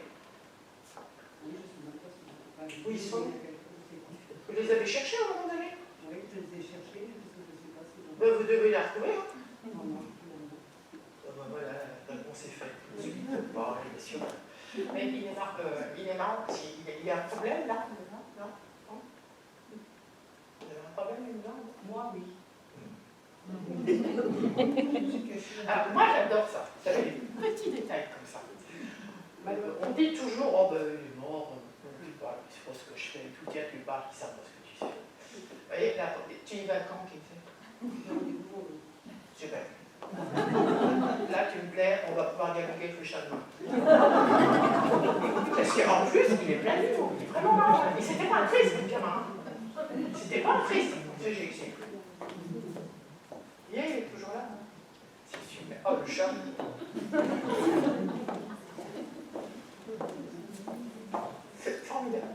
Oui, je sais même pas si Où ils sont? je Vous les avez cherchés à un moment donné? Oui, je les ai cherchés, parce que je ne sais pas si j'en Ben, vous devez la retrouver. Hein. Non, non, non. Ah ben voilà, la réponse est faite. Vous n'oubliez pas, bien sûr. Mais il est marrant. Il y a un problème là? Non? Non? Vous avez un problème, une dent? Moi, oui. Alors, moi, j'adore ça. Vous savez, les petits détails comme ça. On dit toujours, oh ben, il est mort, je sais pas, il faut ce que je fais, tout y a tu parles, ils savent pas ce que tu fais. Vous voyez, là, tu y vas quand, qui fait? Super. Là, tu me plais, on va pouvoir dialoguer plus chaudement. Parce qu'en plus, il est plein d'humour, il est vraiment marrant. Et c'était pas un triste, le gamin. C'était pas un triste. C'est il est toujours là. C'est super. Oh, le chat. C'est formidable.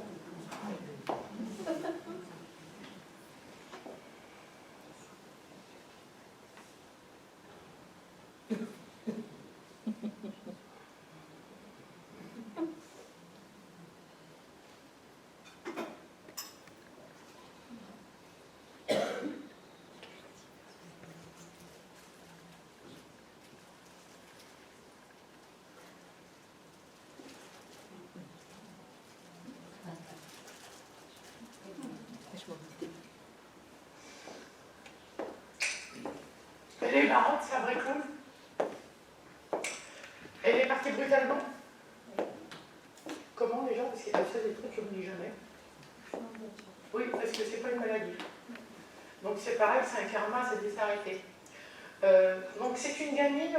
Elle est marrante, c'est un vrai clown. Elle est partie brutalement. Comment déjà? Parce qu'elle a fait des trucs que je ne dis jamais. Oui, parce que c'est pas une maladie. Donc c'est pareil, c'est un karma, ça dit s'arrêter. Donc c'est une gamine,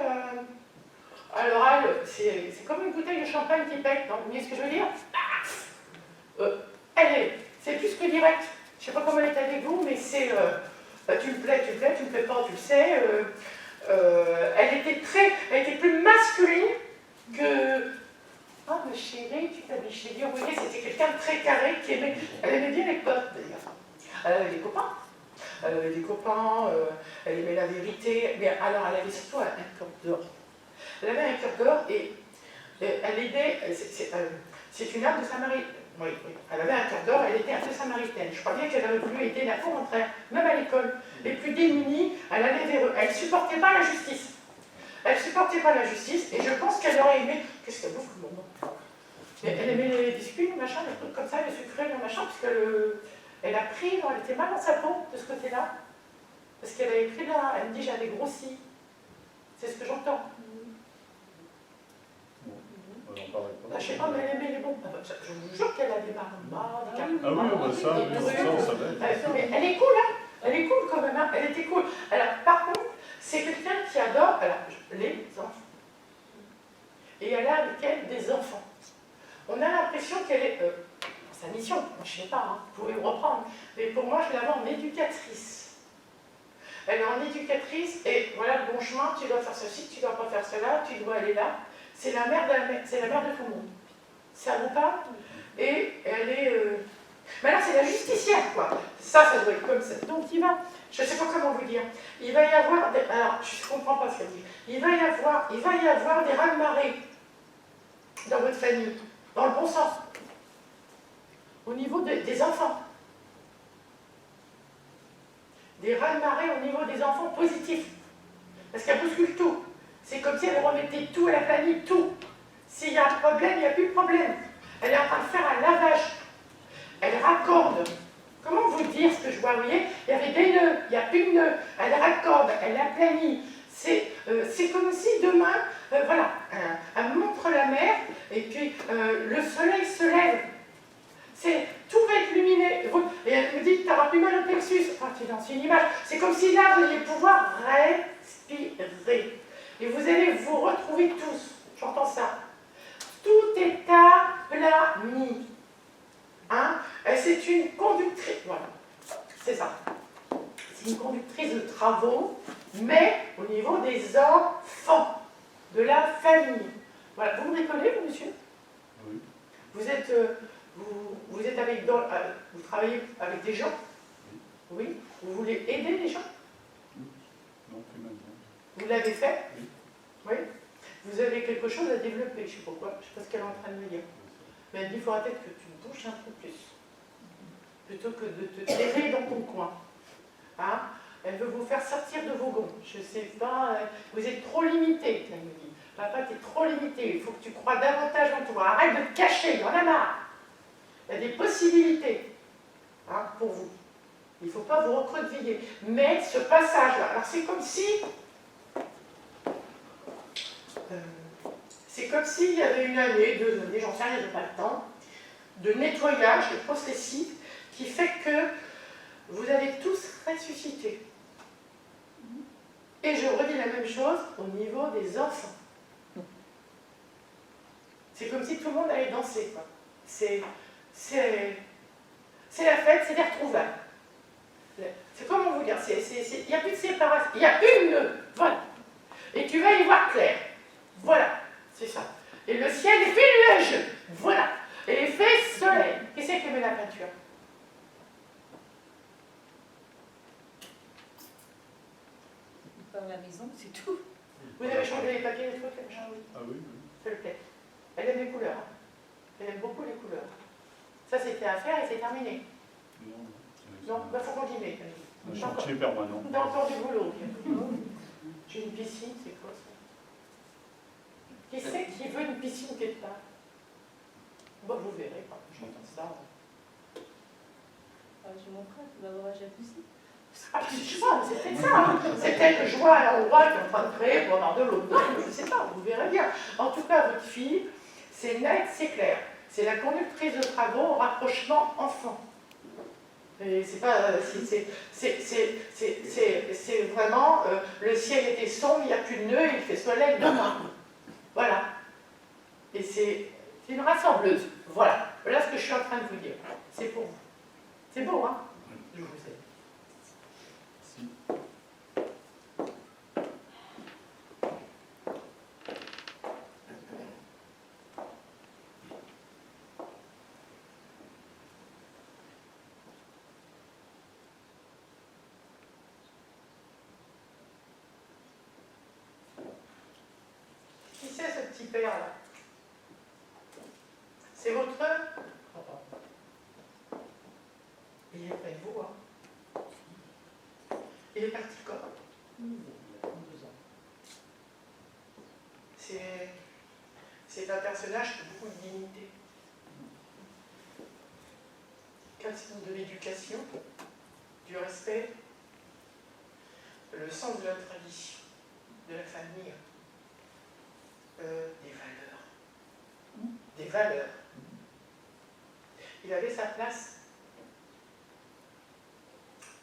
à l'oral, c'est comme une bouteille de champagne qui pète, non? Vous voyez ce que je veux dire? C'est plus que direct. Je ne sais pas comment elle est avec vous, mais c'est tu me plais, tu me plais pas, tu le sais. Elle était plus masculine que oh ma chérie, tu t'habilles chez Dieu. Vous voyez, c'était quelqu'un de très carré qui aimait. Elle aimait bien les potes d'ailleurs. Elle avait des copains. Elle avait des copains, elle aimait la vérité. Mais alors elle avait surtout un cœur d'or. Elle avait un cœur d'or et elle aidait. C'est une âme de Samaritaine. Oui, oui. Elle avait un cœur d'or, elle était un peu samaritaine. Je crois bien qu'elle aurait voulu aider la pauvre entre elles, même à l'école. Les plus démunis, elle allait vers eux. Elle ne supportait pas la justice. Elle ne supportait pas la justice et je pense qu'elle aurait aimé. Qu'est-ce qu'elle bouffe le moment? Mais elle aimait les biscuits, machin, les trucs comme ça, les sucrés, les machins, parce qu'elle a pris, elle était mal dans sa peau de ce côté-là. Parce qu'elle avait pris là, elle me dit j'avais grossi. C'est ce que j'entends. Là, je sais pas, mais elle aimait les bons. Je vous jure qu'elle a des marmots, des cartes. Ah oui, ça on savait. Mais elle est cool, hein. Elle est cool quand même, hein. Elle était cool. Alors, par contre, c'est quelqu'un qui adore les enfants. Et elle a avec elle des enfants. On a l'impression qu'elle est dans sa mission. Je ne sais pas, hein, vous pouvez me reprendre. Mais pour moi, je la vois en éducatrice. Elle est en éducatrice et voilà le bon chemin, tu dois faire ceci, tu ne dois pas faire cela, tu dois aller là. C'est la mère de tout le monde. Ça vous parle? Et elle est... Mais là, c'est la justicière, quoi. Ça doit être comme ça. Donc, il va... Je ne sais pas comment vous dire. Il va y avoir... Alors, je ne comprends pas ce qu'elle dit. Il va y avoir des raz-de-marée dans votre famille, dans le bon sens. Au niveau des enfants. Des raz-de-marée au niveau des enfants positifs. Parce qu'elle bouscule tout. C'est comme si elle remettait tout, elle a planifié tout. S'il y a un problème, il n'y a plus de problème. Elle est en train de faire un lavage. Elle raccorde. Comment vous dire ce que je vois? Vous voyez, il y avait des nœuds, il n'y a plus de nœuds. Elle raccorde, elle aplanit. C'est comme si demain, voilà, elle montre la mer et puis le soleil se lève. Tout va être lumineux. Et elle me dit, tu n'auras plus mal au plexus. Enfin, tu lances une image. C'est comme si là, vous alliez pouvoir respirer. Et vous allez vous retrouver tous. J'entends ça. Tout est aplani. Hein? C'est une conductrice. Voilà. C'est ça. C'est une conductrice de travaux, mais au niveau des enfants, de la famille. Voilà. Vous me décollez, vous, monsieur? Oui. Vous êtes avec... vous travaillez avec des gens? Oui. Oui. Vous voulez aider les gens? Non, plus maintenant. Vous l'avez fait? Oui. Oui. vous avez quelque chose à développer, je ne sais pas quoi, je ne sais pas ce qu'elle est en train de me dire. Mais elle me dit, il faudra peut-être que tu bouges un peu plus, plutôt que de te terrer dans ton coin. Hein? Elle veut vous faire sortir de vos gonds. Je ne sais pas, vous êtes trop limité, elle me dit. Papa, tu es trop limité, il faut que tu crois davantage en toi. Arrête de te cacher, il y en a marre. Il y a des possibilités, hein, pour vous. Il ne faut pas vous recroqueviller. Mais ce passage-là, alors c'est comme si... c'est comme s'il y avait une année, 2 années, j'en sais rien, je n'ai pas le temps, de nettoyage, de processus, qui fait que vous allez tous ressusciter. Et je redis la même chose au niveau des enfants. C'est comme si tout le monde allait danser, quoi. C'est la fête, c'est des retrouvailles. C'est comment vous dire, il n'y a plus de séparation, il y a une, voilà. Et tu vas y voir clair. Voilà, c'est ça. Et le ciel est plus nuageux, voilà. Et il fait soleil. Qui c'est qui met la peinture? Dans la maison, c'est tout. Vous avez changé les papiers, les trucs, les choses? Ah oui, oui. Ça lui plaît. Elle aime les couleurs. Elle aime beaucoup les couleurs. Ça, c'était à faire et c'est terminé. Non, il faut continuer. Un chantier permanent. T'as encore du boulot. J'ai une piscine, c'est quoi ça? Qui c'est qui veut une piscine quelque part? Bon, vous verrez quand j'entends ça. J'ai mon frère qui va avoir un jacuzzi. Ah, je sais pas, c'est peut-être ça. Hein. C'est peut-être je vois à l'endroit qui est en train de créer pour avoir de l'eau. Je ne sais pas, vous verrez bien. En tout cas, votre fille, c'est net, c'est clair. C'est la conductrice de travaux au rapprochement enfant. Et c'est pas, c'est vraiment, le ciel était sombre, il n'y a plus de nœud, il fait soleil demain. Voilà. Et c'est une rassembleuse. Voilà. Voilà ce que je suis en train de vous dire. C'est pour vous. C'est beau, hein? Je vous aime. Qui c'est ce petit père-là? C'est votre... Il est près de vous, hein? Il est parti quand? C'est un personnage qui a beaucoup de dignité. Quelqu'un de l'éducation, du respect, le sens de la tradition, de la famille, des valeurs. Des valeurs. Il avait sa place.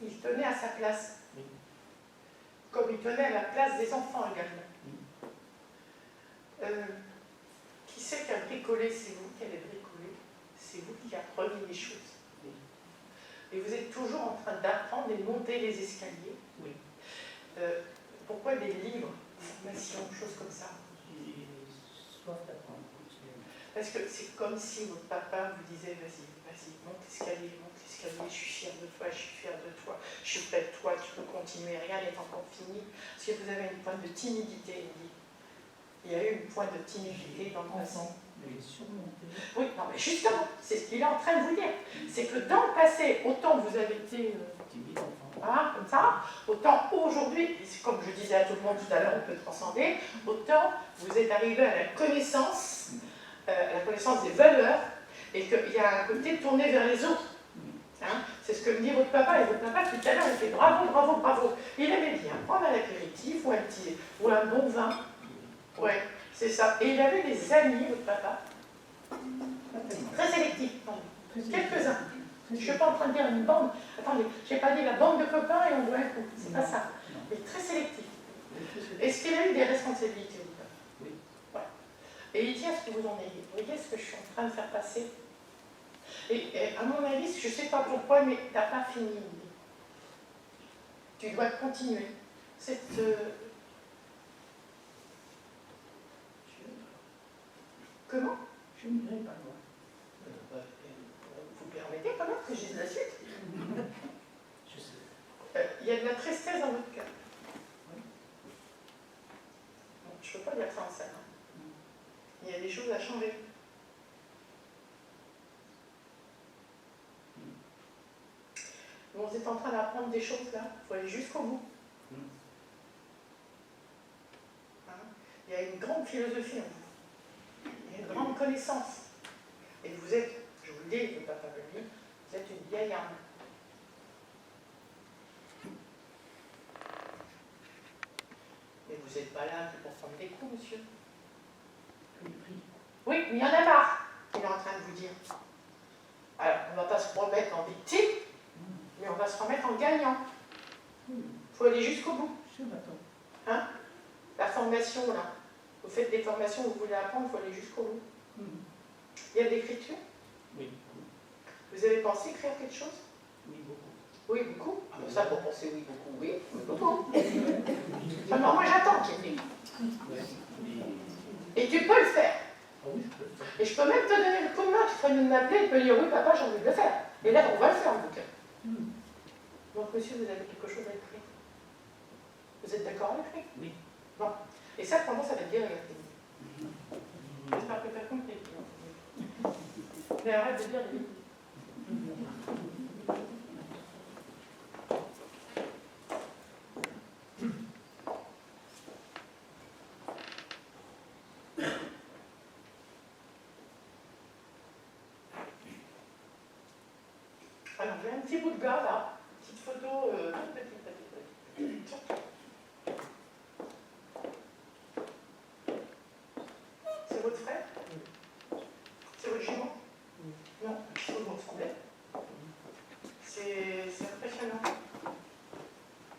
Il tenait à sa place. Comme il tenait à la place des enfants également. Qui c'est qui a bricolé? C'est vous qui avez bricolé. C'est vous qui apprenez les choses. Et vous êtes toujours en train d'apprendre et de monter les escaliers. Oui. Pourquoi des livres, formations, choses comme ça? J'ai soif d'apprendre. Parce que c'est comme si votre papa vous disait, vas-y, monte l'escalier, je suis fière de toi, je suis fière de toi, je suis près de toi, tu peux continuer, rien n'est encore fini. Parce que vous avez une pointe de timidité, il dit. Il y a eu une pointe de timidité dans le passé. Oui, non, mais justement, c'est ce qu'il est en train de vous dire. C'est que dans le passé, autant vous avez été voilà, comme ça, autant aujourd'hui, comme je disais à tout le monde tout à l'heure, on peut transcender, autant vous êtes arrivé à la connaissance des valeurs, et qu'il y a un côté tourné vers les autres. Hein, c'est ce que me dit votre papa, et votre papa tout à l'heure, il fait bravo, bravo, bravo. Il aimait bien prendre un apéritif ou un bon vin. Ouais, c'est ça. Et il avait des amis, votre papa, très sélectifs, quelques-uns. Je ne suis pas en train de dire une bande. Attendez, je n'ai pas dit la bande de copains et on boit un coup. C'est pas ça. Mais très sélectif. Est-ce qu'il a eu des responsabilités? Oui. Voilà. Et il dit à ce que vous en ayez. Vous voyez ce que je suis en train de faire passer? Et à mon avis, je ne sais pas pourquoi, mais tu n'as pas fini. Tu dois continuer. Comment? Je n'irai pas loin. Vous permettez quand même que je dise la suite? Je sais. Il y a de la tristesse dans votre cœur. Oui. Bon, je ne peux pas dire ça en scène. des choses à changer. Vous êtes en train d'apprendre des choses là, il faut aller jusqu'au bout. Hein? Il y a une grande philosophie en vous, il y a une grande connaissance. Et vous êtes, je vous le dis, le papa me le dit, vous êtes une vieille âme. Mais vous n'êtes pas là que pour prendre des coups, monsieur. Oui, mais il y en a marre, il est en train de vous dire. Alors, on ne va pas se remettre en victime, mais on va se remettre en gagnant. Il faut aller jusqu'au bout. Hein? La formation, là. Vous faites des formations, vous voulez apprendre, il faut aller jusqu'au bout. Il y a de l'écriture? Oui. Vous avez pensé écrire quelque chose? Oui, beaucoup. Oui, beaucoup. Ah, ben ça, pour penser oui, beaucoup, oui, beaucoup. Seulement, moi, j'attends qu'il y ait des. Et tu peux le faire. Et je peux même te donner le coup de main, tu ferais mieux de m'appeler et de me dire oui papa j'ai envie de le faire. Et là on va le faire en tout cas. Donc monsieur, vous avez quelque chose à écrire. Vous êtes d'accord avec lui? Oui. Bon. Et ça pendant ça va te guérir. J'espère que tu as compris. Mais arrête de dire des bêtises. Alors, j'ai un petit bout de gars là, petite photo, toute petite. C'est votre frère? C'est votre jumeau? Non, il faut vous ressembler. C'est impressionnant.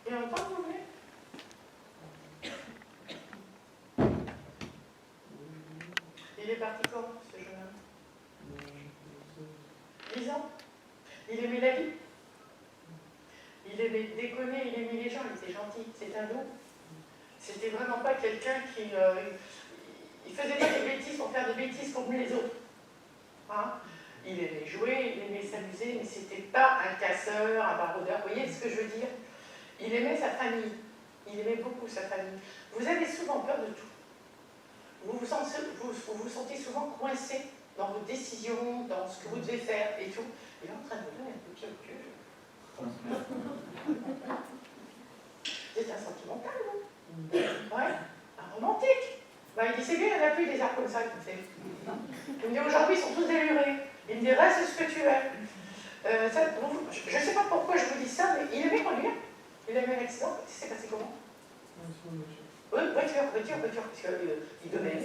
Et en même temps, vous venez? Il est parti quand, ce jeune homme? 10 ans? Il aimait la vie. Il aimait déconner, il aimait les gens, il était gentil, c'est un don. C'était vraiment pas quelqu'un qui... il faisait pas des bêtises pour faire des bêtises comme les autres. Hein? Il aimait jouer, il aimait s'amuser, mais c'était pas un casseur, un baroudeur. Vous voyez ce que je veux dire? Il aimait sa famille. Il aimait beaucoup sa famille. Vous avez souvent peur de tout. Vous vous sentez souvent coincé dans vos décisions, dans ce que vous devez faire et tout. Il est en train de vous donner un coup de pied au cul. C'est un sentimental, vous? Ouais, un romantique. Bah, il dit, c'est bien, il n'y en a plus des arts comme ça, il me dit, aujourd'hui, ils sont tous délurés. Il me dit, reste ce que tu es. Je ne sais pas pourquoi je vous dis ça, mais il aimait conduire. Il a eu un accident. C'est passé comment? Oui, voiture, parce qu'il devait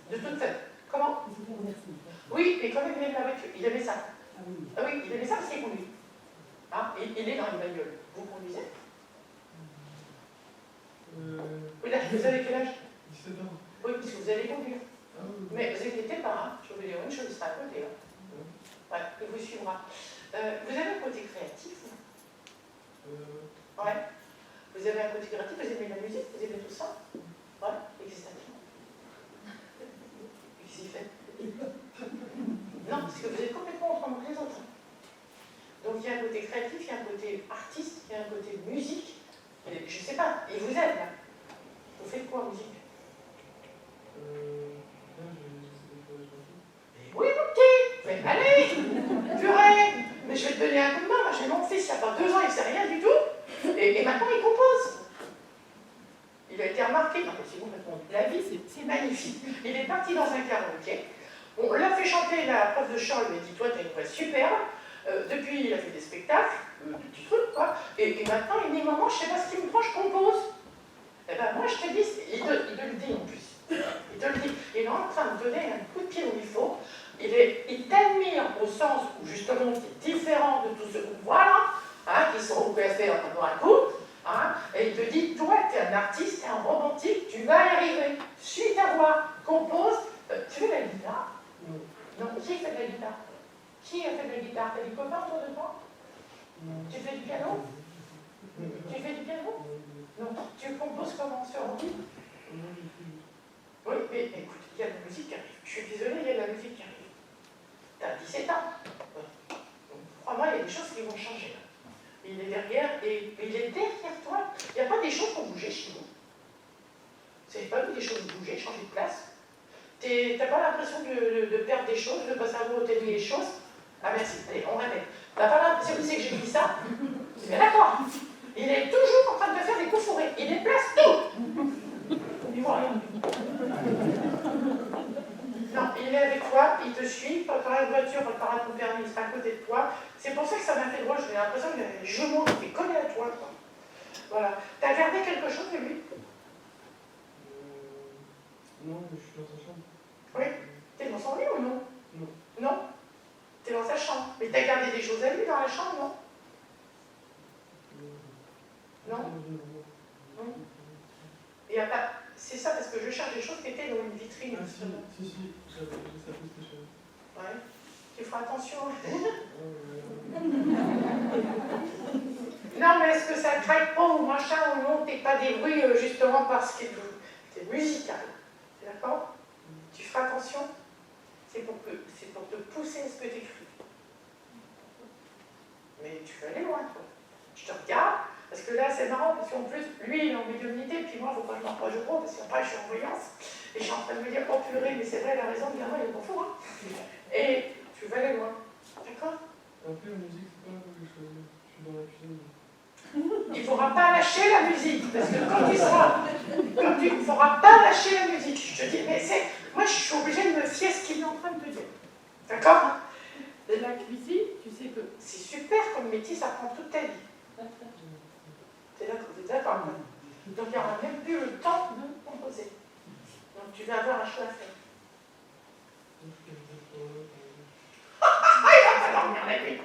de toute façon. Comment? Oui, mais quand même, il aimait la voiture. Il aimait ça. Ah oui, il aimait ça parce qu'il conduit. Ah, il est dans une bagnole. Vous conduisez? Oui, là, vous avez quel âge? 17 ans. Oui, parce que vous allez conduire. Mais vous inquiétez pas, hein. Je vais vous dire une chose, il sera à côté. Hein. Ouais, il vous suivra. Vous avez un côté créatif? Ouais. Vous avez un côté créatif, vous aimez la musique, vous aimez tout ça? Ouais, exactement. Qu'est-ce qu'il fait? Non, parce que vous êtes complètement autrement que les autres. Donc il y a un côté créatif, il y a un côté artiste, il y a un côté musique. Je ne sais pas, il vous aide là. Vous faites quoi en musique? Oui, mon petit! Mais allez! Purée! Mais je vais te donner un coup de main. Moi, j'ai mon fils, il n'y a pas 2 ans, il ne sait rien du tout. Et maintenant, il compose. Il a été remarqué. Non, mais c'est complètement... La vie, c'est magnifique. Il est parti dans un karaoké. On l'a fait chanter, la prof de chant lui a dit, toi, t'as une voix superbe. Depuis, il a fait des spectacles, des petits trucs, quoi. Et maintenant, il dit, maman, je ne sais pas ce qui me prend, je compose. Eh ben, moi, je te dis, il te le dit en plus. Il te le dit. Il est en train de donner un coup de pied où il faut. Il t'admire au sens où, justement, tu es différent de tous ceux qu'on voit là, hein, qui sont au PFR en train de boire un coup. Hein, et il te dit, toi, tu es un artiste, tu es un romantique, tu vas y arriver. Suis ta voix, compose. Tu fais de la guitare? Non. Qui fait de la guitare? Qui a fait de la guitare? T'as des copains autour de toi? Tu fais du piano? Tu fais du piano? Non. Tu composes comment? Sur ordi? Oui, mais écoute, il y a de la musique qui arrive. Je suis désolée, il y a de la musique qui arrive. T'as 17 ans. Crois-moi, il y a des choses qui vont changer. Il est derrière, et il est derrière toi. Il n'y a pas des choses qui ont bougé chez vous. Vous n'avez pas vu des choses bouger, changer de place? Tu t'as pas l'impression de perdre des choses, de ne pas savoir où t'as mis les choses? Ah merci, allez, on répète. T'as pas l'impression que c'est que j'ai dit ça? Mais d'accord. Il est toujours en train de te faire des coups fourrés. Il déplace tout. Il voit rien. Non, il est avec toi, il te suit. Quand tu auras une voiture, quand tu auras ton permis, il sera à côté de toi. C'est pour ça que ça m'a fait drôle. J'ai l'impression qu'il y a des jumeaux qui étaient collés à toi, quoi. Voilà. T'as gardé quelque chose de lui? Non, mais je suis dans sa chambre. Oui. T'es dans son lit ou non? Non. Non? T'es dans sa chambre. Mais t'as gardé des choses à lui dans la chambre, non? Non? Non. Il y a pas... C'est ça, parce que je cherche des choses qui étaient dans une vitrine. Ah si, j'avais sa PlayStation. Ouais. Tu feras attention. Non, mais est-ce que ça craque pas ou machin ou non? T'es pas des bruits justement parce que c'est musical. T'es d'accord? Tu feras attention. C'est pour te pousser à ce que t'écris. Mais tu vas aller loin, toi. Je te regarde. Parce que là, c'est marrant, parce qu'en plus, lui, il est en médiumnité, puis moi, il ne faut pas que je m'approche de gros, parce qu'après, je suis en voyance. Et je suis en train de me dire, oh purée, mais c'est vrai, la raison, bien, il est pas fou, hein. Et tu vas aller loin. D'accord? Après, la musique, c'est pas la même chose. Je suis dans la cuisine. Il ne faudra pas lâcher la musique, parce que quand tu ne feras pas lâcher la musique, je te dis, mais c'est. Moi, je suis obligée de me fier à ce qu'il est en train de te dire. D'accord? La cuisine, tu sais que c'est super comme métier, ça prend toute ta vie. C'est là que vous êtes d'accord. Donc il n'y aura même plus le temps de composer. Donc tu vas avoir un choix à faire. Il va pas dormir la nuit.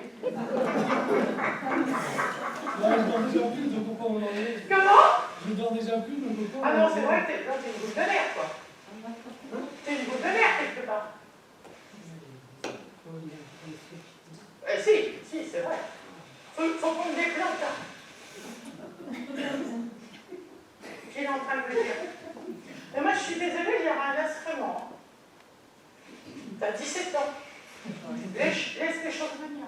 Non, je dors déjà plus, donc pourquoi on en est? Comment? Je dors déjà plus, donc pourquoi? Ah non, c'est vrai que t'es une goutte de l'air, quoi. T'es une goutte de l'air quelque part. Si, c'est vrai. Faut qu'on me déplante. Il est en train de me dire. Mais moi, je suis désolée, il y aura un instrument. T'as 17 ans. Laisse les choses venir.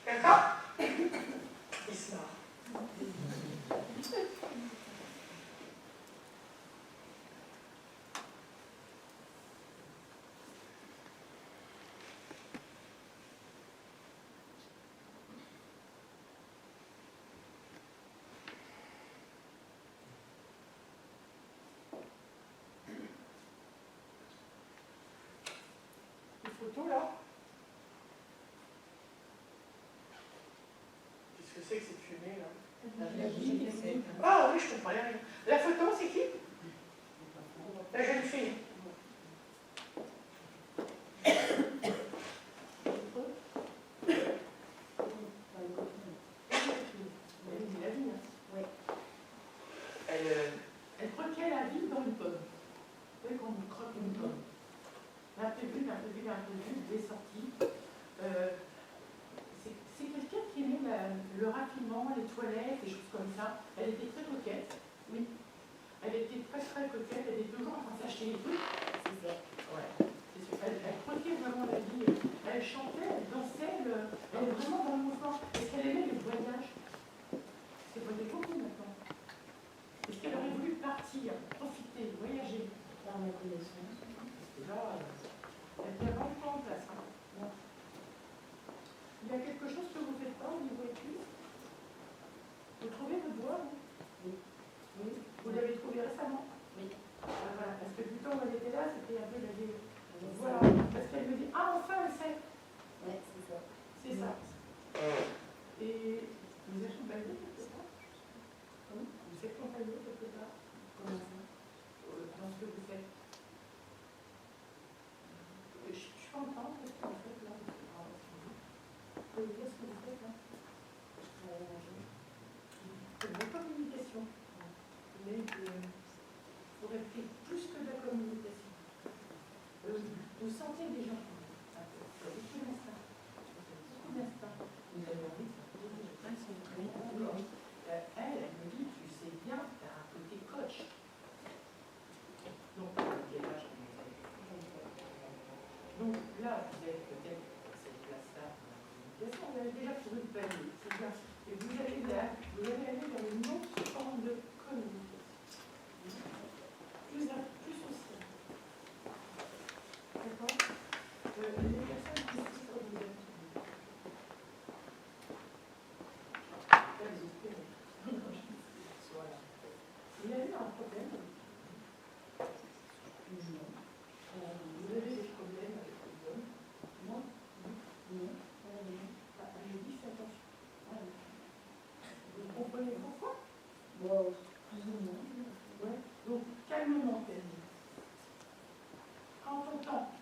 D'accord? Il se marre. Photo là. Qu'est-ce que c'est que cette fumée là? Ah oui, je comprends rien. La photo, c'est qui? La jeune fille. Elle croquait la vie dans une pomme. Vous voyez, quand on croque une pomme. Un peu vu, il est sorti. C'est quelqu'un qui aimait le raffinement, les toilettes, des choses comme ça. Elle était très coquette, oui. Elle était très très coquette, elle était toujours en train de s'acheter des trucs. C'est ça. Ouais. Elle croquait vraiment la vie. Elle chantait, elle dansait, elle est vraiment dans le mouvement. Est-ce qu'elle aimait les voyages? C'est voyager beaucoup maintenant. Est-ce qu'elle aurait voulu partir, profiter, voyager? Par ma connaissance. Là, elle tient pas le temps en place. Hein. Il y a quelque chose que vous ne faites pas au niveau études? Vous trouvez votre voie? Oui. Oui. Vous l'avez trouvé récemment? Oui. Voilà, parce que du temps où elle était là, c'était un peu la vie. Voilà, parce qu'elle me dit, ah enfin elle sait. Oui, c'est ça. C'est ça. Et vous êtes accompagné quelque part? Vous êtes accompagné quelque part? Comment ça? Dans ce que vous faites? Je suis contente de ce que vous faites là. Vous pouvez dire ce que vous faites là? C'est de la communication. Mais il faudrait faire plus que de la communication. Vous sentez des gens. Beaucoup d'instinct. Beaucoup d'instinct. Vous avez envie de elle me dit, tu sais bien, tu as un côté coach. Donc, quel âge? Donc là, vous êtes peut-être à cette place-là dans la communication, vous avez déjà trouvé le palier, c'est bien. Et vous allez aller vers une autre forme de communication. Plus sociale.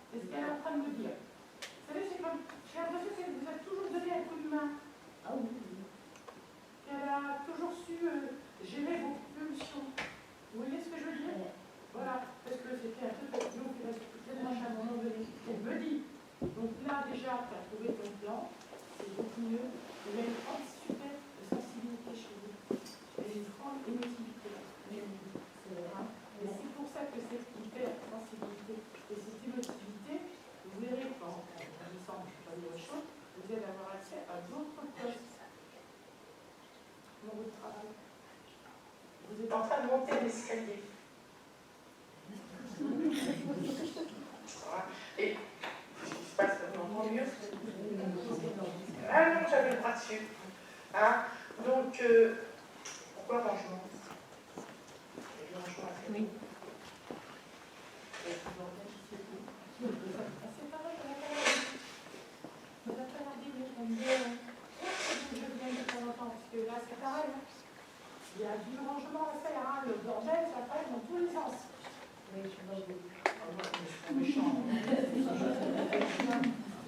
C'est ce qu'elle est en train de me dire. Vous savez, c'est comme, j'ai l'impression qu'elle vous a toujours donné un coup de main. Ah oui, oui. Qu'elle a toujours su gérer vos pulsions. Vous voyez ce que je veux dire? Voilà, parce que c'était un peu papillon qui va s'occuper de machin à un moment donné. Elle me dit, donc là déjà, tu as trouvé ton plan, c'est beaucoup mieux. Vous avez une grande super sensibilité chez vous. Et une grande émotivité. Et c'est pour ça que cette hyper sensibilité et cette émotivité, vous verrez quand on descend, je ne sais pas dire autre chose, vous allez avoir accès à d'autres postes dans votre travail. Vous êtes en train de monter un escalier. Voilà. Et ce qui se passe, on entend mieux. Ah non, j'avais le bras dessus. Hein? Donc, pourquoi rangement? Le rangement à Oui. c'est pareil, on va pas la dire, on je viens de temps en temps, parce que là, c'est pareil. Il y a du rangement à faire, hein. Le bordel, ça passe dans tous les sens. Oui, je suis dans le C'est méchant.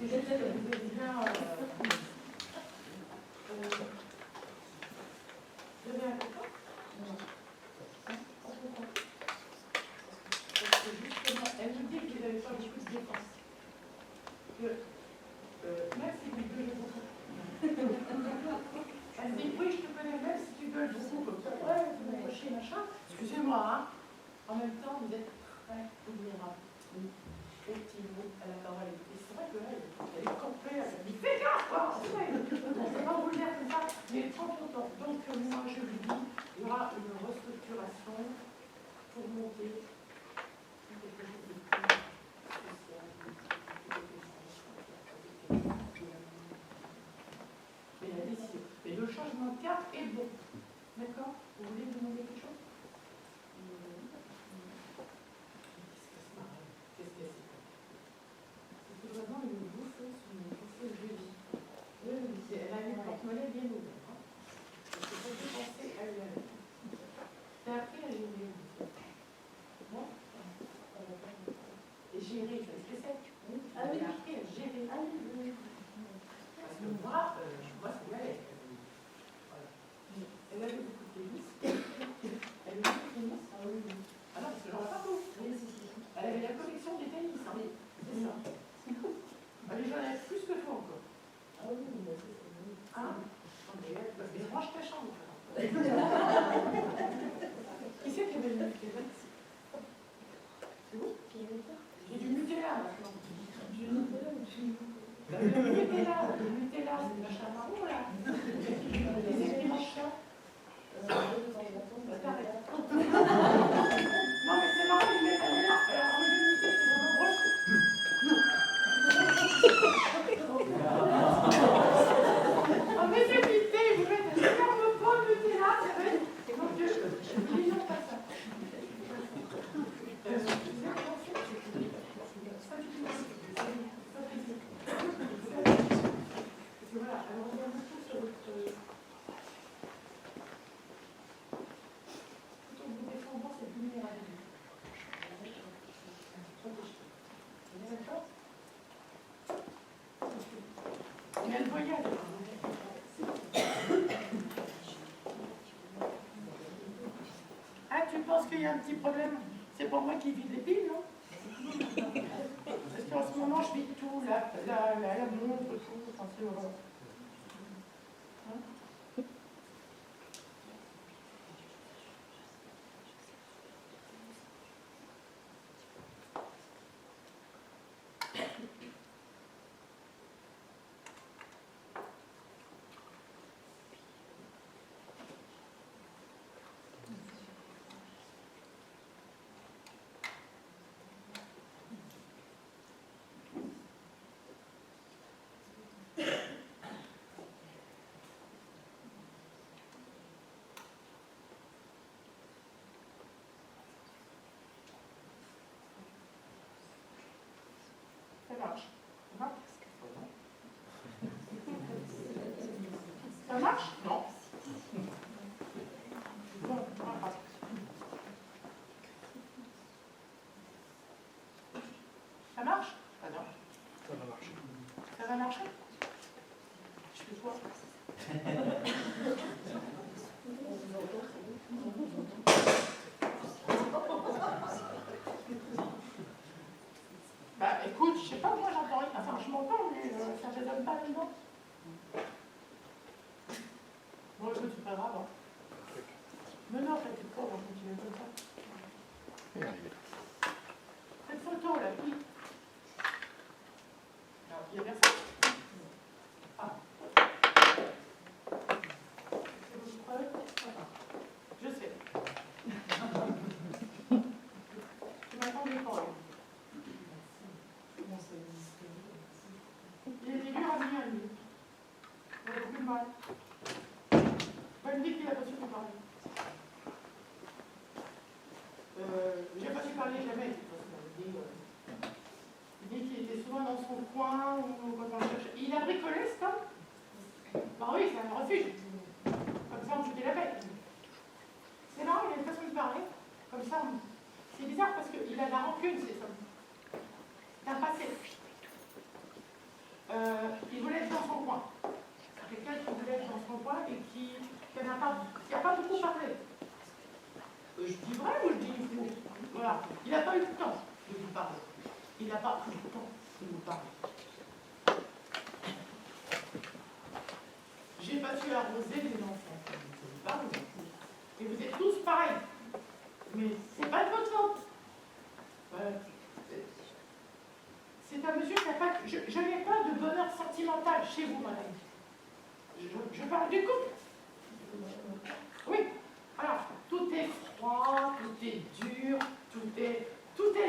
C'est juste que vous êtes bien. Vous avez un copain? Non. Parce que justement, elle me dit que vous n'avez pas beaucoup de dépenses. Que, même si vous gueulez beaucoup. Elle me dit, oui, je te connais, même si tu gueules beaucoup, comme ça, ouais, tu m'as coché, machin. Excusez-moi, hein. En même temps, vous êtes très vulnérable. Au petit mot, à la parole. Et c'est vrai qu'elle, elle est campée, elle me dit, fais gaffe, quoi. On ne peut pas vous le dire comme ça, mais prends ton temps. Donc, moi, je lui dis, il y aura une restructuration pour monter quelque chose de plus social. Mais la décision. Et le changement de cap est bon. D'accord? Vous voulez demander quelque chose? Qu'est-ce que c'est? C'est vraiment une bouffeuse jeudi. Oui, elle a une porte-monnaie bien ouverte. Hein. Parce que j'ai pensé à elle. T'as appris à gérer. Non? Et gérer, tu sais ce que c'est? Ah oui, appris à gérer. Ah oui. Parce que moi c'est galère. Voilà. Elle avait beaucoup de tennis. Elle avait beaucoup de tennis. Ah oui. Ah non, parce que j'en ai pas beaucoup. Elle avait la collection des tennis. Hein. C'est ça. Allez, j'en ai plus que toi encore. Ah oui, mais c'est bon. Ah, mais range ta chambre. Qui c'est qui avait le Nutella? C'est vous? J'ai du Nutella maintenant. Le Nutella, c'est le machin marron là. Les écrivains. Non, mais c'est marrant, ils mettent là. Alors, en unité, c'est vraiment grosse. En médiocrité, vous mettez un énorme pot de Nutella, c'est vrai. Mon Dieu, n'oublions pas ça. Voilà, alors on va beaucoup sur votre... Tout en vous défendant cette vulnérabilité. D'accord? Il y a le voyage. Ah, tu penses qu'il y a un petit problème? C'est pour moi qui vis les piles, non? Parce qu'en ce moment, je vis tout, la montre, tout, enfin, c'est horrible. Hein? Ça marche. Ça marche? Non. Bon, ça marche? Ah non. Ça va marcher. Ça va marcher? Je fais quoi? Bah écoute, je sais pas, moi j'entends rien. Enfin, je m'entends, mais ça ne résonne pas là-dedans. Bon, écoute, c'est pas grave. Hein. Mais non, t'es pas, on va continuer comme ça. Cette photo là, qui? Alors, il y a personne? Ah. C'est votre preuve? Je sais. Tu m'attendais pas. Il était dur à venir, lui. Il a beaucoup de mal. Il me dit qu'il n'a pas su nous parler. J'ai pas su parler jamais. Il dit qu'il était souvent dans son coin ou quand on le cherchait. Il a bricolé, ce homme. Bah oui, c'est un refuge. Comme ça, on foutait la paix. C'est marrant, il a une façon de parler. Comme ça, c'est bizarre parce qu'il a de la rancune, cet homme. C'est un passé. Il voulait être dans son coin. Quelqu'un qui voulait être dans son coin et qui n'a pas beaucoup parlé. Je dis vrai ou je dis faux? Voilà. Il n'a pas eu le temps de vous parler. Il n'a pas pris le temps de vous parler. J'ai pas su arroser les enfants. C'est pas vous. Et vous êtes tous pareils. Mais c'est pas de votre faute. C'est un monsieur qui n'a pas... Je n'ai pas de bonheur sentimental chez vous, madame. Je parle du couple. Oui. Alors, tout est froid, tout est dur, tout est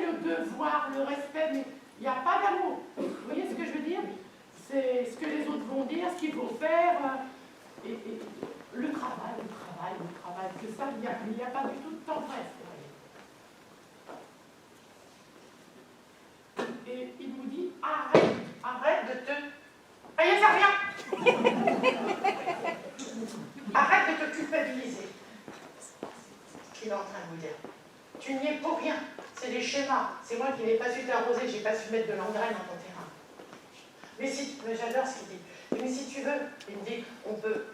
le devoir, le respect, mais il n'y a pas d'amour. Vous voyez ce que je veux dire? C'est ce que les autres vont dire, ce qu'il faut faire, et le travail, que ça, il n'y a pas du tout de tendresse. Et il nous dit, arrête de te... Rien, ça rien. Arrête de te culpabiliser. Il est en train de vous dire. Tu n'y es pour rien. C'est des schémas. C'est moi qui n'ai pas su t'arroser, j'ai pas su mettre de l'engrais dans ton terrain. Mais si, j'adore ce qu'il dit. Mais si tu veux, il me dit, on peut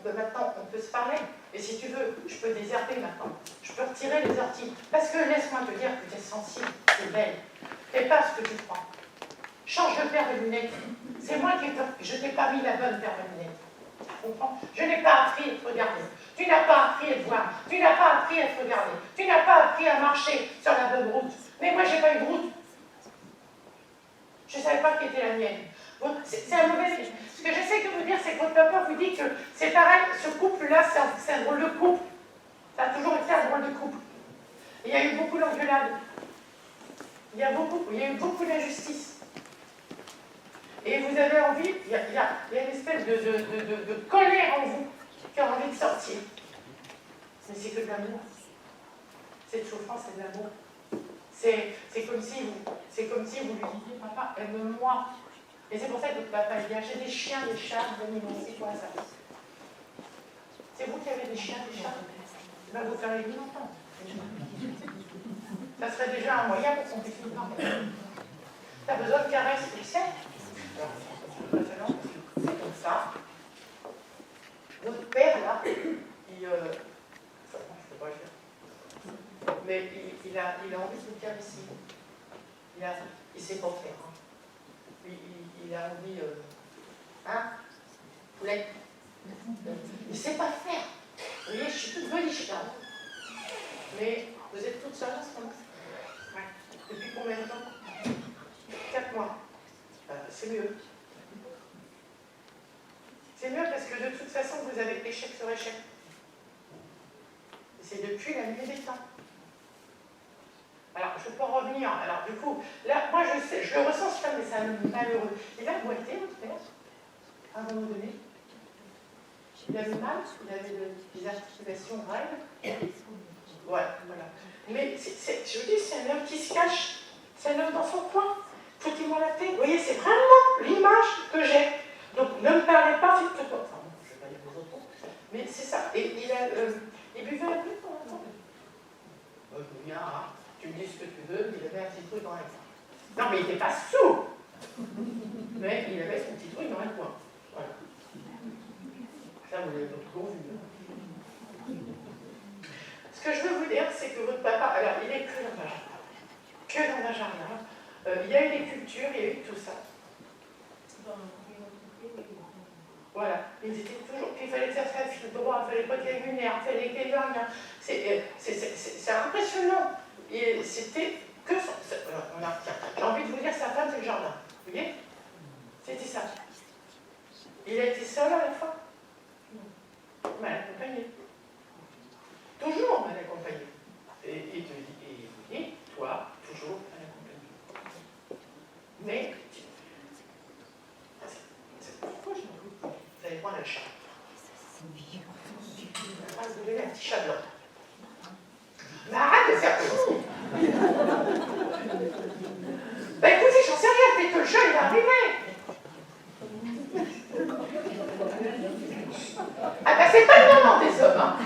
maintenant, on peut se parler. Et si tu veux, je peux désherber maintenant. Je peux retirer les orties. Parce que laisse-moi te dire que tu es sensible, c'est belle. Fais pas ce que tu crois. Change de paire de lunettes. C'est moi qui je t'ai pas mis la bonne paire de lunettes. Tu comprends? Je n'ai pas appris à te regarder. Tu n'as pas appris à te voir. Tu n'as pas appris à te regarder. Tu n'as pas appris à marcher sur la bonne route. Mais moi, j'ai pas eu de route. Je ne savais pas qui était la mienne. C'est un mauvais... Ce que j'essaie de vous dire, c'est que votre papa vous dit que c'est pareil, ce couple-là, c'est un drôle de couple. Ça a toujours été un drôle de couple. Il y a eu beaucoup d'engueulades. Il y a eu beaucoup d'injustice. Et vous avez envie, il y a une espèce de colère en vous qui a envie de sortir. Mais c'est que de l'amour. Cette souffrance, c'est de l'amour. C'est comme si vous lui disiez, papa, aime-moi. Et c'est pour ça que votre papa dit, j'ai des chiens, des chats, des animaux, c'est quoi ça? C'est vous qui avez des chiens, des chats. Ben, vous faire les vies longtemps. Ça serait déjà un moyen pour qu'on puisse nous parler. Tu as besoin de caresses, tu le sais. C'est comme ça. Votre père, là, je ne peux pas le faire. Mais il a envie de vous caresser. Il sait pas faire. Hein. Il a envie... hein? Poulet. Il ne sait pas faire. Vous voyez, je suis toute voliche, là. Mais vous êtes toute seule en ce moment. Ouais. Depuis combien de temps? 4 mois. C'est mieux. C'est mieux parce que de toute façon, vous avez échec sur échec. C'est depuis la nuit des temps. Alors, je peux en revenir. Alors, du coup, là, moi, je sais, je le ressens, ce mais c'est un malheureux. Il a boité, votre père, à un moment donné. Il avait mal, il avait des articulations raides. Voilà. Mais je vous dis, c'est un homme qui se cache. C'est un homme dans son coin. Foutez-moi la paix. Vous voyez, c'est vraiment l'image que j'ai. Donc, ne me parlez pas, faites-toi. Enfin, bon, je ne vais pas dire les autres mots. Mais c'est ça. Et il buvait un peu pour l'instant. Je me viens, hein, tu me dis ce que tu veux, il avait un petit truc dans la main. Non, mais il n'était pas sous. Mais il avait son petit truc dans un coin. Voilà. Ça, vous l'avez toujours vu. Ce que je veux vous dire, c'est que votre papa, alors il est que dans un jardin. Que dans un jardin. Il y a eu des cultures, il y a eu tout ça. Voilà. Ils étaient toujours. Il fallait que ça fasse fil droit, il fallait pas qu'il y ait une herbe, il fallait qu'il y ait rien. C'est impressionnant. Et c'était que son. J'ai envie de vous dire, sa femme, c'est le jardin. Vous voyez? C'était ça. Il a été seul à la fin? Non. Mal accompagné. Toujours mal accompagné. Et vous dites, toi, toujours mal accompagné. Mais, pourquoi je m'en doute? Vous allez prendre le chat. Ah, vous voulez un petit chat blanc. Mais arrête de faire ça. Bah écoutez, j'en sais rien, peut-être que le chat il va arriver. Ah bah c'est pas le moment des hommes, hein.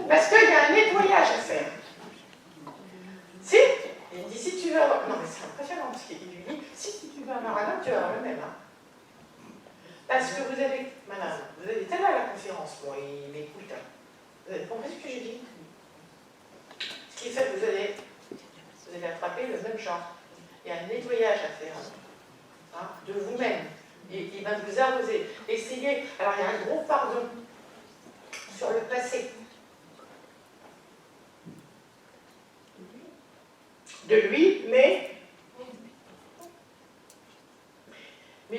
Parce qu'il y a un nettoyage à faire. Si, il dit si tu veux avoir... Non mais c'est impressionnant parce qu'il lui dit si tu veux avoir un homme, tu vas avoir le même. Hein. Parce que vous avez... Madame, vous avez tellement à la conférence, bon, il écoute. Hein. Vous avez compris ce que j'ai dit? Ce qui fait que vous allez attraper le même genre. Il y a un nettoyage à faire hein, de vous-même. Il va vous arroser. Essayez. Alors il y a un gros pardon sur le passé. De lui, mais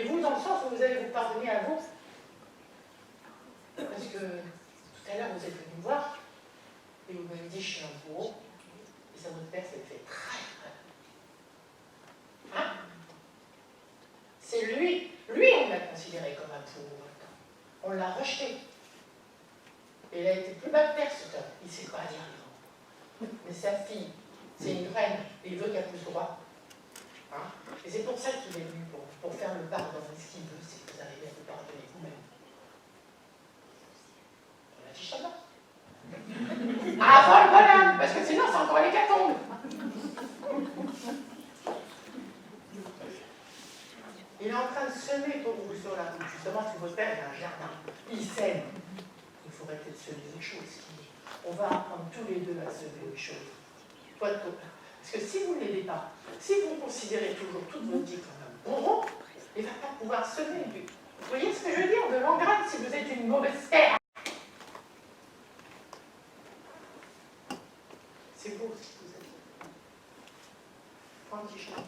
vous dans le sens où vous allez vous pardonner à vous. Parce que tout à l'heure vous êtes venu me voir et vous m'avez dit je suis un bourreau. Et ça votre père, ça le fait très mal. Hein? C'est lui on l'a considéré comme un bourreau. On l'a rejeté. Et il a été plus bas de terre cet homme. Il ne sait pas dire les mots. Mais sa fille, c'est une reine, et il veut qu'elle pousse droit. Hein? Et c'est pour ça qu'il est venu, pour faire le pardon. Et ce qu'il veut, c'est que vous arrivez à vous pardonner vous-même. On a dit ça là. Avant le bonhomme, parce que sinon c'est encore l'hécatombe. Il est en train de semer pour vous sur la route. Justement, si votre père a un jardin, il sème. Il faudrait peut-être semer des choses. On va apprendre tous les deux à semer des choses. Toi, de copain. Parce que si vous ne l'aidez pas, si vous considérez toujours toute votre vie comme un bourreau, il ne va pas pouvoir semer. Vous voyez ce que je veux dire? De l'engrais si vous êtes une mauvaise terre. C'est beau ce que vous êtes. Prends un petit chat.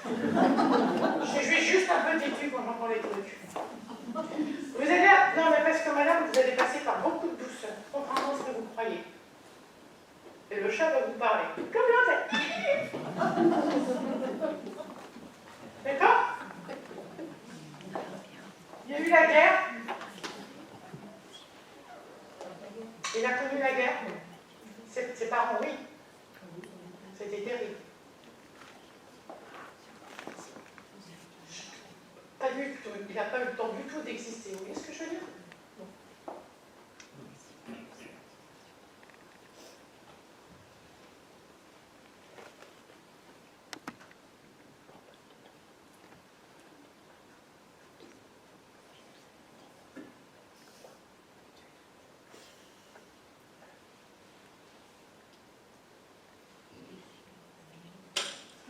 Je suis juste un peu têtu quand j'entends les trucs. Vous allez... Non, mais parce que madame, vous allez passer par beaucoup de douceur, contrairement à ce que vous croyez. Et le chat va vous parler. Comme là, fait. D'accord? Il y a eu la guerre. Il a connu la guerre. Ses parents, oui. C'était terrible. Pas du tout. Il n'a pas eu le temps du tout d'exister. Vous voyez ce que je veux dire?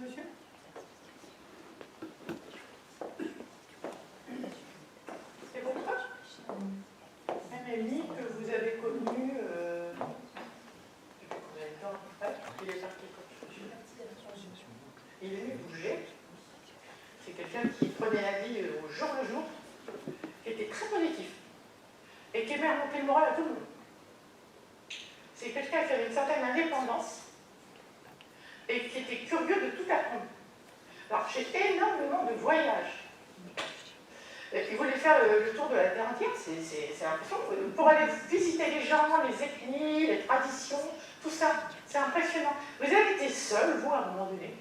Monsieur? C'est votre âge? Même ami que vous avez connu depuis combien de temps à peu près? Il est parti quand il est venu bouger. C'est quelqu'un qui prenait la vie au jour le jour, qui était très positif et qui aimait remonter le moral à tout le monde. C'est quelqu'un qui avait une certaine indépendance et qui était curieux de tout apprendre. Alors, j'ai énormément de voyages. Il voulait faire le tour de la Terre entière, c'est impressionnant. Pour aller visiter les gens, les ethnies, les traditions, tout ça, c'est impressionnant. Vous avez été seul, vous, à un moment donné.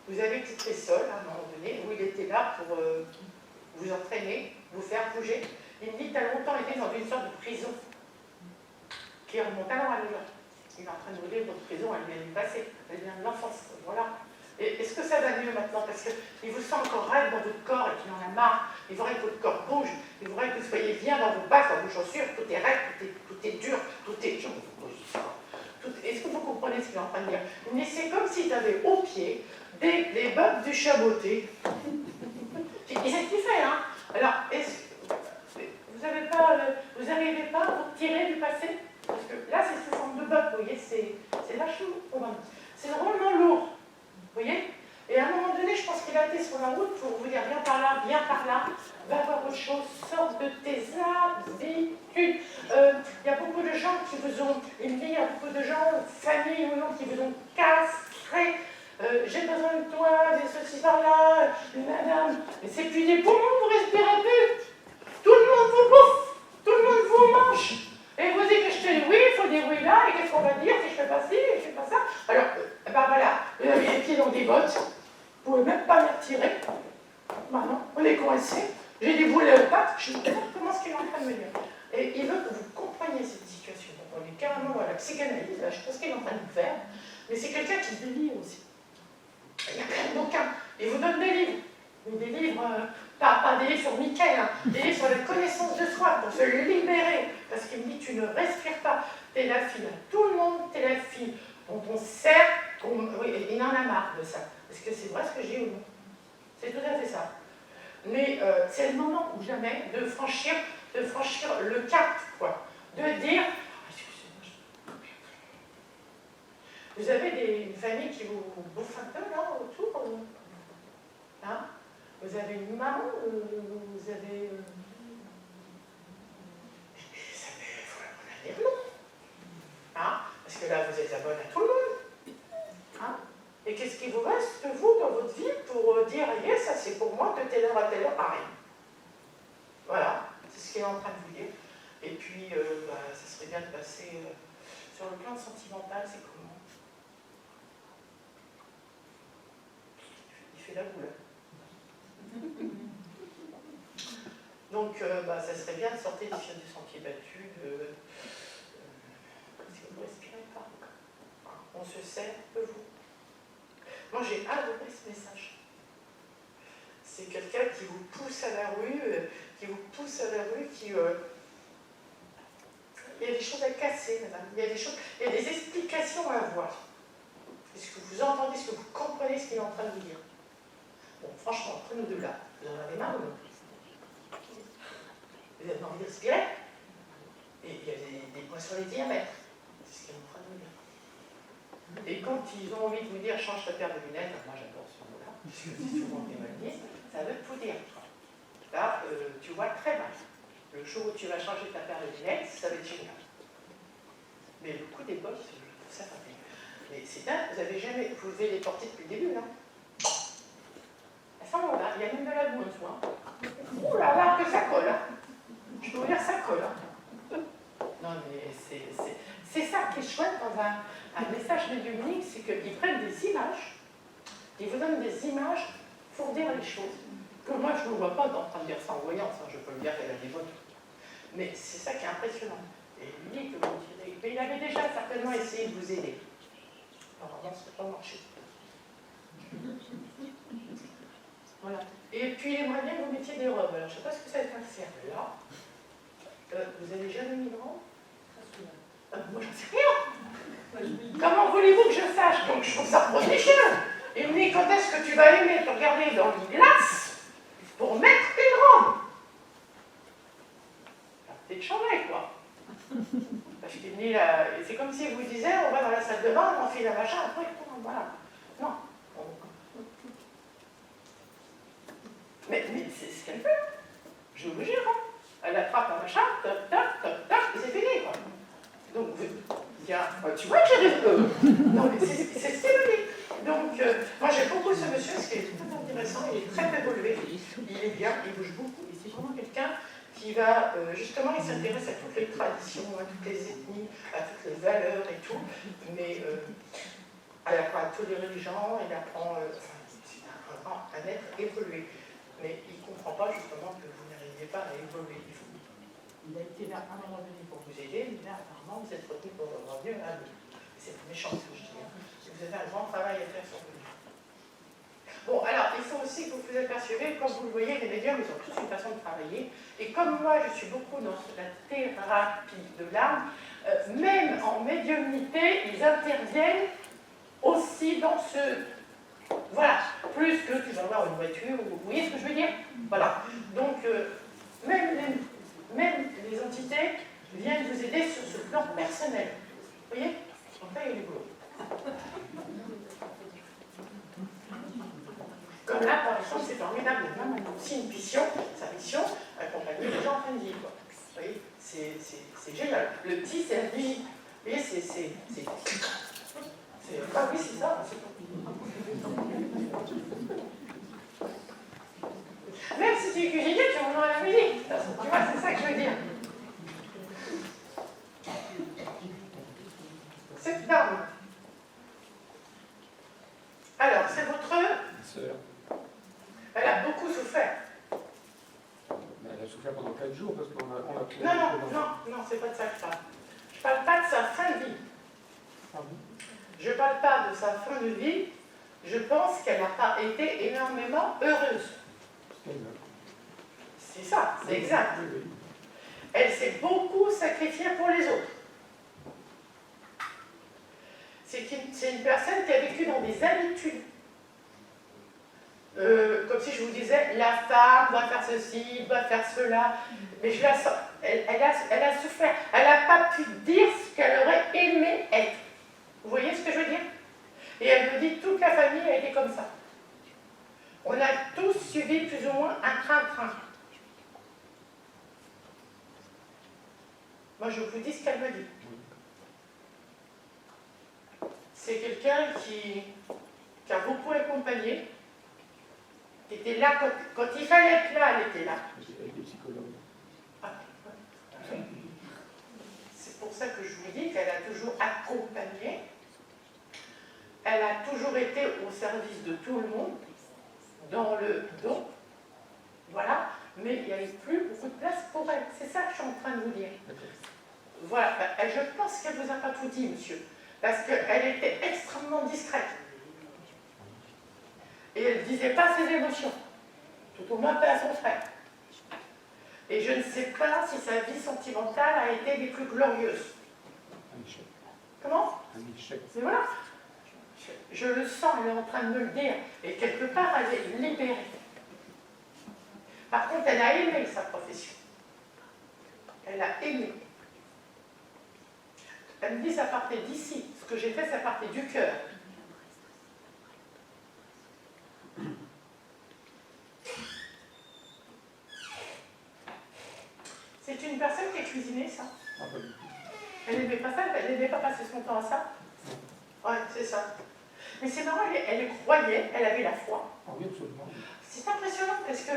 Vous avez été seul, à un moment donné, où il était là pour vous entraîner, vous faire bouger. Il me dit que tu as longtemps été dans une sorte de prison qui remonte alors à l'heure. Il est en train de vous dire votre prison, elle vient du passé, elle vient de l'enfance, voilà. Et est-ce que ça va mieux maintenant? Parce qu'il vous sent encore raide dans votre corps et qu'il en a marre. Il faudrait que votre corps bouge. Il faudrait que vous soyez bien dans vos bases, dans vos chaussures. Tout est raide, tout est dur, tout est... Est-ce que vous comprenez ce qu'il est en train de dire? Mais c'est comme si tu avais au pied les bottes du chaboté. Et c'est ce qu'il fait, hein? Alors, vous n'arrivez pas à vous tirer du passé? Parce que là, c'est sous forme de bottes, vous voyez, c'est vachement, c'est vraiment lourd, vous voyez? Et à un moment donné, je pense qu'il a été sur la route pour vous dire, viens par là, va voir autre chose, sors de tes habitudes. Il y a beaucoup de gens qui vous ont émis, il y a beaucoup de gens, famille ou non, qui vous ont castré. J'ai besoin de toi, des ceci par là, madame. Mais c'est plus des poumons, vous respirez plus. Tout le monde vous bouffe, tout le monde vous mange. Et vous dites que je te dis oui, il faut dire oui là, et qu'est-ce qu'on va dire si je fais pas ci, et je fais pas ça? Alors, ben voilà, vous avez les pieds dans des bottes, vous pouvez même pas les retirer. Ben non, on est coincé. J'ai des boulets aux pattes, je ne sais pas comment ce qu'il est en train de me dire. Et il veut que vous compreniez cette situation. Donc on est carrément à la psychanalyse, là, je sais pas ce qu'il est en train de faire, mais c'est quelqu'un qui délire aussi. Il y a plein de bouquins, il vous donne des livres. Des livres, pas des livres sur Michael, hein, des livres sur la connaissance de soi, pour se libérer. Parce qu'il me dit, tu ne respires pas, t'es la fille à tout le monde, t'es la fille dont on sert, oui, il en a marre de ça. Est-ce que c'est vrai ce que j'ai ou non? C'est tout à fait ça. Mais c'est le moment ou jamais de franchir le cap, quoi. De dire, vous avez des familles qui vous bouffent un peu là autour, hein? Vous avez une maman, vous avez... Ça faut dire non. Hein? Parce que là, vous êtes la bonne à tout le monde. Hein? Et qu'est-ce qui vous reste, vous, dans votre vie, pour dire, yes, ça c'est pour moi, de telle heure à telle heure, pareil. Voilà, c'est ce qu'il est en train de vous dire. Et puis, ça serait bien de passer sur le plan sentimental, c'est comment? Il fait la boule. Donc, ça serait bien de sortir des sentiers battus, si vous ne respirez pas. On se sert de vous. Moi, j'ai adoré ce message. C'est quelqu'un qui vous pousse à la rue, il y a des choses à casser, madame. Il y a des explications à avoir. Est-ce que vous entendez, est-ce que vous comprenez ce qu'il est en train de vous dire? Bon, franchement, entre nous deux là, vous en avez marre ou non? Vous avez envie de respirer? Et il y a des points sur les diamètres. C'est ce qu'il est en train de vous dire. Et quand ils ont envie de vous dire change ta paire de lunettes, moi j'adore ce mot-là, parce que c'est souvent qu'ils me le disent, ça veut tout dire. Là, tu vois très mal. Le jour où tu vas changer ta paire de lunettes, ça va être génial. Mais le coup des bosses, je trouve ça pas bien. Mais c'est dingue, vous avez jamais. Vous devez les porter depuis le début, non? À ce moment-là, il y a même de la boue en dessous. Ouh là là, que ça colle, hein. Je peux vous dire, ça colle. Hein. Non, mais c'est ça qui est chouette dans un message médiumnique, c'est qu'ils prennent des images, ils vous donnent des images pour dire les choses. Que moi, je ne vois pas en train de dire ça en voyance, hein, je peux le dire qu'elle a des votes. Mais c'est ça qui est impressionnant. Et il dit que vous tirez. Mais il avait déjà certainement essayé de vous aider. Normalement, ça n'a pas marché. Voilà. Et puis, il aimerait bien que vous mettiez des robes. Alors, je ne sais pas ce que ça va faire là. Vous n'avez jamais mis de robe? Moi, j'en sais rien. Comment voulez-vous que je sache? Donc, je trouve ça prodigieux. Il me dit, quand est-ce que tu vas aimer te regarder dans le glace pour mettre une robe? C'est changé, quoi. Parce qu'il me dit, c'est comme si vous disiez, on va dans la salle de bain, on fait la machin, après, voilà. Non. Mais c'est ce qu'elle fait. Je vous jure, hein. Elle attrape un machin, toc, toc, toc, toc, et c'est fini, quoi. Donc, tu vois que j'ai non, mais c'est ce qu'elle me dit. Donc, moi j'ai beaucoup ce monsieur, parce qu'il est très intéressant, il est très évolué, il est bien, il bouge beaucoup, et c'est vraiment quelqu'un qui va, justement, il s'intéresse à toutes les traditions, à toutes les ethnies, à toutes les valeurs et tout, mais elle apprend à tous les religions, il apprend, c'est vraiment un être évolué, mais il ne comprend pas justement que vous n'arrivez pas à évoluer. Il a été là à un moment donné pour vous aider, mais là apparemment vous êtes retenu pour revenir à lui. C'est méchant ce que je dis. Hein. Vous avez un grand travail à faire sur vous. Bon, alors, il faut aussi que vous vous aperceviez, comme vous le voyez, les médiums, ils ont tous une façon de travailler. Et comme moi, je suis beaucoup dans la thérapie de l'âme, même en médiumnité, ils interviennent aussi dans ce... Voilà, plus que tu vas avoir une voiture, vous voyez ce que je veux dire? Voilà. Donc, même les entités viennent vous aider sur ce plan personnel. Vous voyez? Donc là, il y a du boulot. Comme là, par exemple, c'est formidable. On a aussi une mission, sa mission, accompagner les gens en fin de vie. Quoi. Vous voyez, c'est génial. Le petit, c'est la vie. Vous voyez, c'est... Ah oui, c'est ça. Même si tu es cuisinier, tu entends la musique. Tu vois, c'est ça que je veux dire. Cette dame. Alors, c'est votre... Sœur. Elle a beaucoup souffert. Mais elle a souffert pendant 4 jours parce qu'on a trouvé. Non, c'est pas de ça que je parle. Je parle pas de sa fin de vie. Pardon? Je parle pas de sa fin de vie. Je pense qu'elle n'a pas été énormément heureuse. C'est ça, c'est exact. Oui, oui. Elle s'est beaucoup sacrifiée pour les autres. C'est une personne qui a vécu dans des habitudes. Comme si je vous disais, la femme doit faire ceci, doit faire cela. Mais je la sens, elle a souffert. Elle n'a pas pu dire ce qu'elle aurait aimé être. Vous voyez ce que je veux dire? Et elle me dit, toute la famille a été comme ça. On a tous suivi plus ou moins un train-train. Moi, je vous dis ce qu'elle me dit. C'est quelqu'un qui a beaucoup accompagné, qui était là quand il fallait être là, elle était là. Elle était psychologue. Ah, ouais. C'est pour ça que je vous dis qu'elle a toujours accompagné. Elle a toujours été au service de tout le monde, dans le don. Voilà. Mais il n'y avait plus beaucoup de place pour elle. C'est ça que je suis en train de vous dire. Voilà. Ben, je pense qu'elle ne vous a pas tout dit, monsieur. Parce qu'elle était extrêmement discrète. Et elle ne disait pas ses émotions. Tout au moins pas à son frère. Et je ne sais pas si sa vie sentimentale a été des plus glorieuses. Un échec. Comment? Un échec. Mais voilà. Je le sens, elle est en train de me le dire. Et quelque part, elle est libérée. Par contre, elle a aimé sa profession. Elle a aimé. Elle me dit, ça partait d'ici. Ce que j'ai fait, ça partait du cœur. C'est une personne qui a cuisiné, ça. Ah, pas du tout. Elle n'aimait pas ça, elle n'aimait pas passer son temps à ça. Ouais, c'est ça. Mais c'est marrant, elle croyait, elle avait la foi. Ah oui, absolument. C'est impressionnant parce que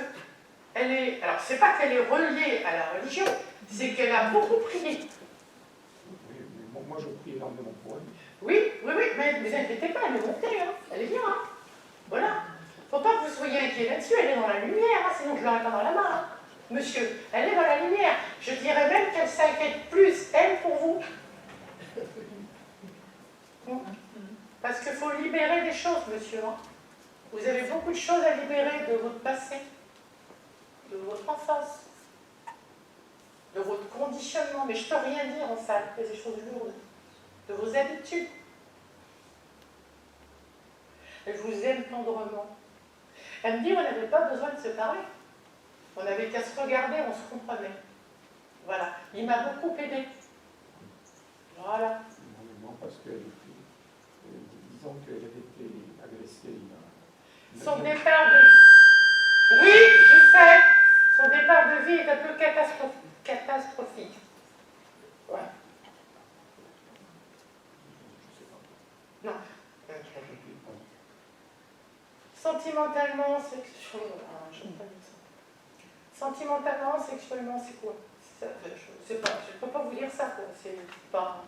elle est. Alors, c'est pas qu'elle est reliée à la religion, c'est qu'elle a beaucoup prié. Oui, mais moi, je prie énormément pour elle. Oui, mais ne vous inquiétez pas, elle est montée, hein. Elle est bien, hein. Voilà. Faut pas que vous soyez inquiets là-dessus, elle est dans la lumière, hein, sinon je l'aurais pas dans la main. Hein. Monsieur, elle est dans la lumière. Je dirais même qu'elle s'inquiète plus, elle, pour vous. Parce qu'il faut libérer des choses, monsieur. Hein. Vous avez beaucoup de choses à libérer de votre passé, de votre enfance, de votre conditionnement. Mais je ne peux rien dire en salle, il y a des choses lourdes. De vos habitudes. Elle vous aime tendrement. Elle me dit, on n'avait pas besoin de se parler. On n'avait qu'à se regarder, on se comprenait. Voilà. Il m'a beaucoup aidé. Voilà. Énormément parce que, disons qu'elle avait été agressée. Son départ de... Oui, je sais. Son départ de vie est un peu catastrophique. Ouais. Non. Sentimentalement, sexuellement... je ne sais pas dire ça. Sentimentalement, sexuellement, c'est quoi? Je ne sais pas. Je ne peux pas vous dire ça. C'est pas...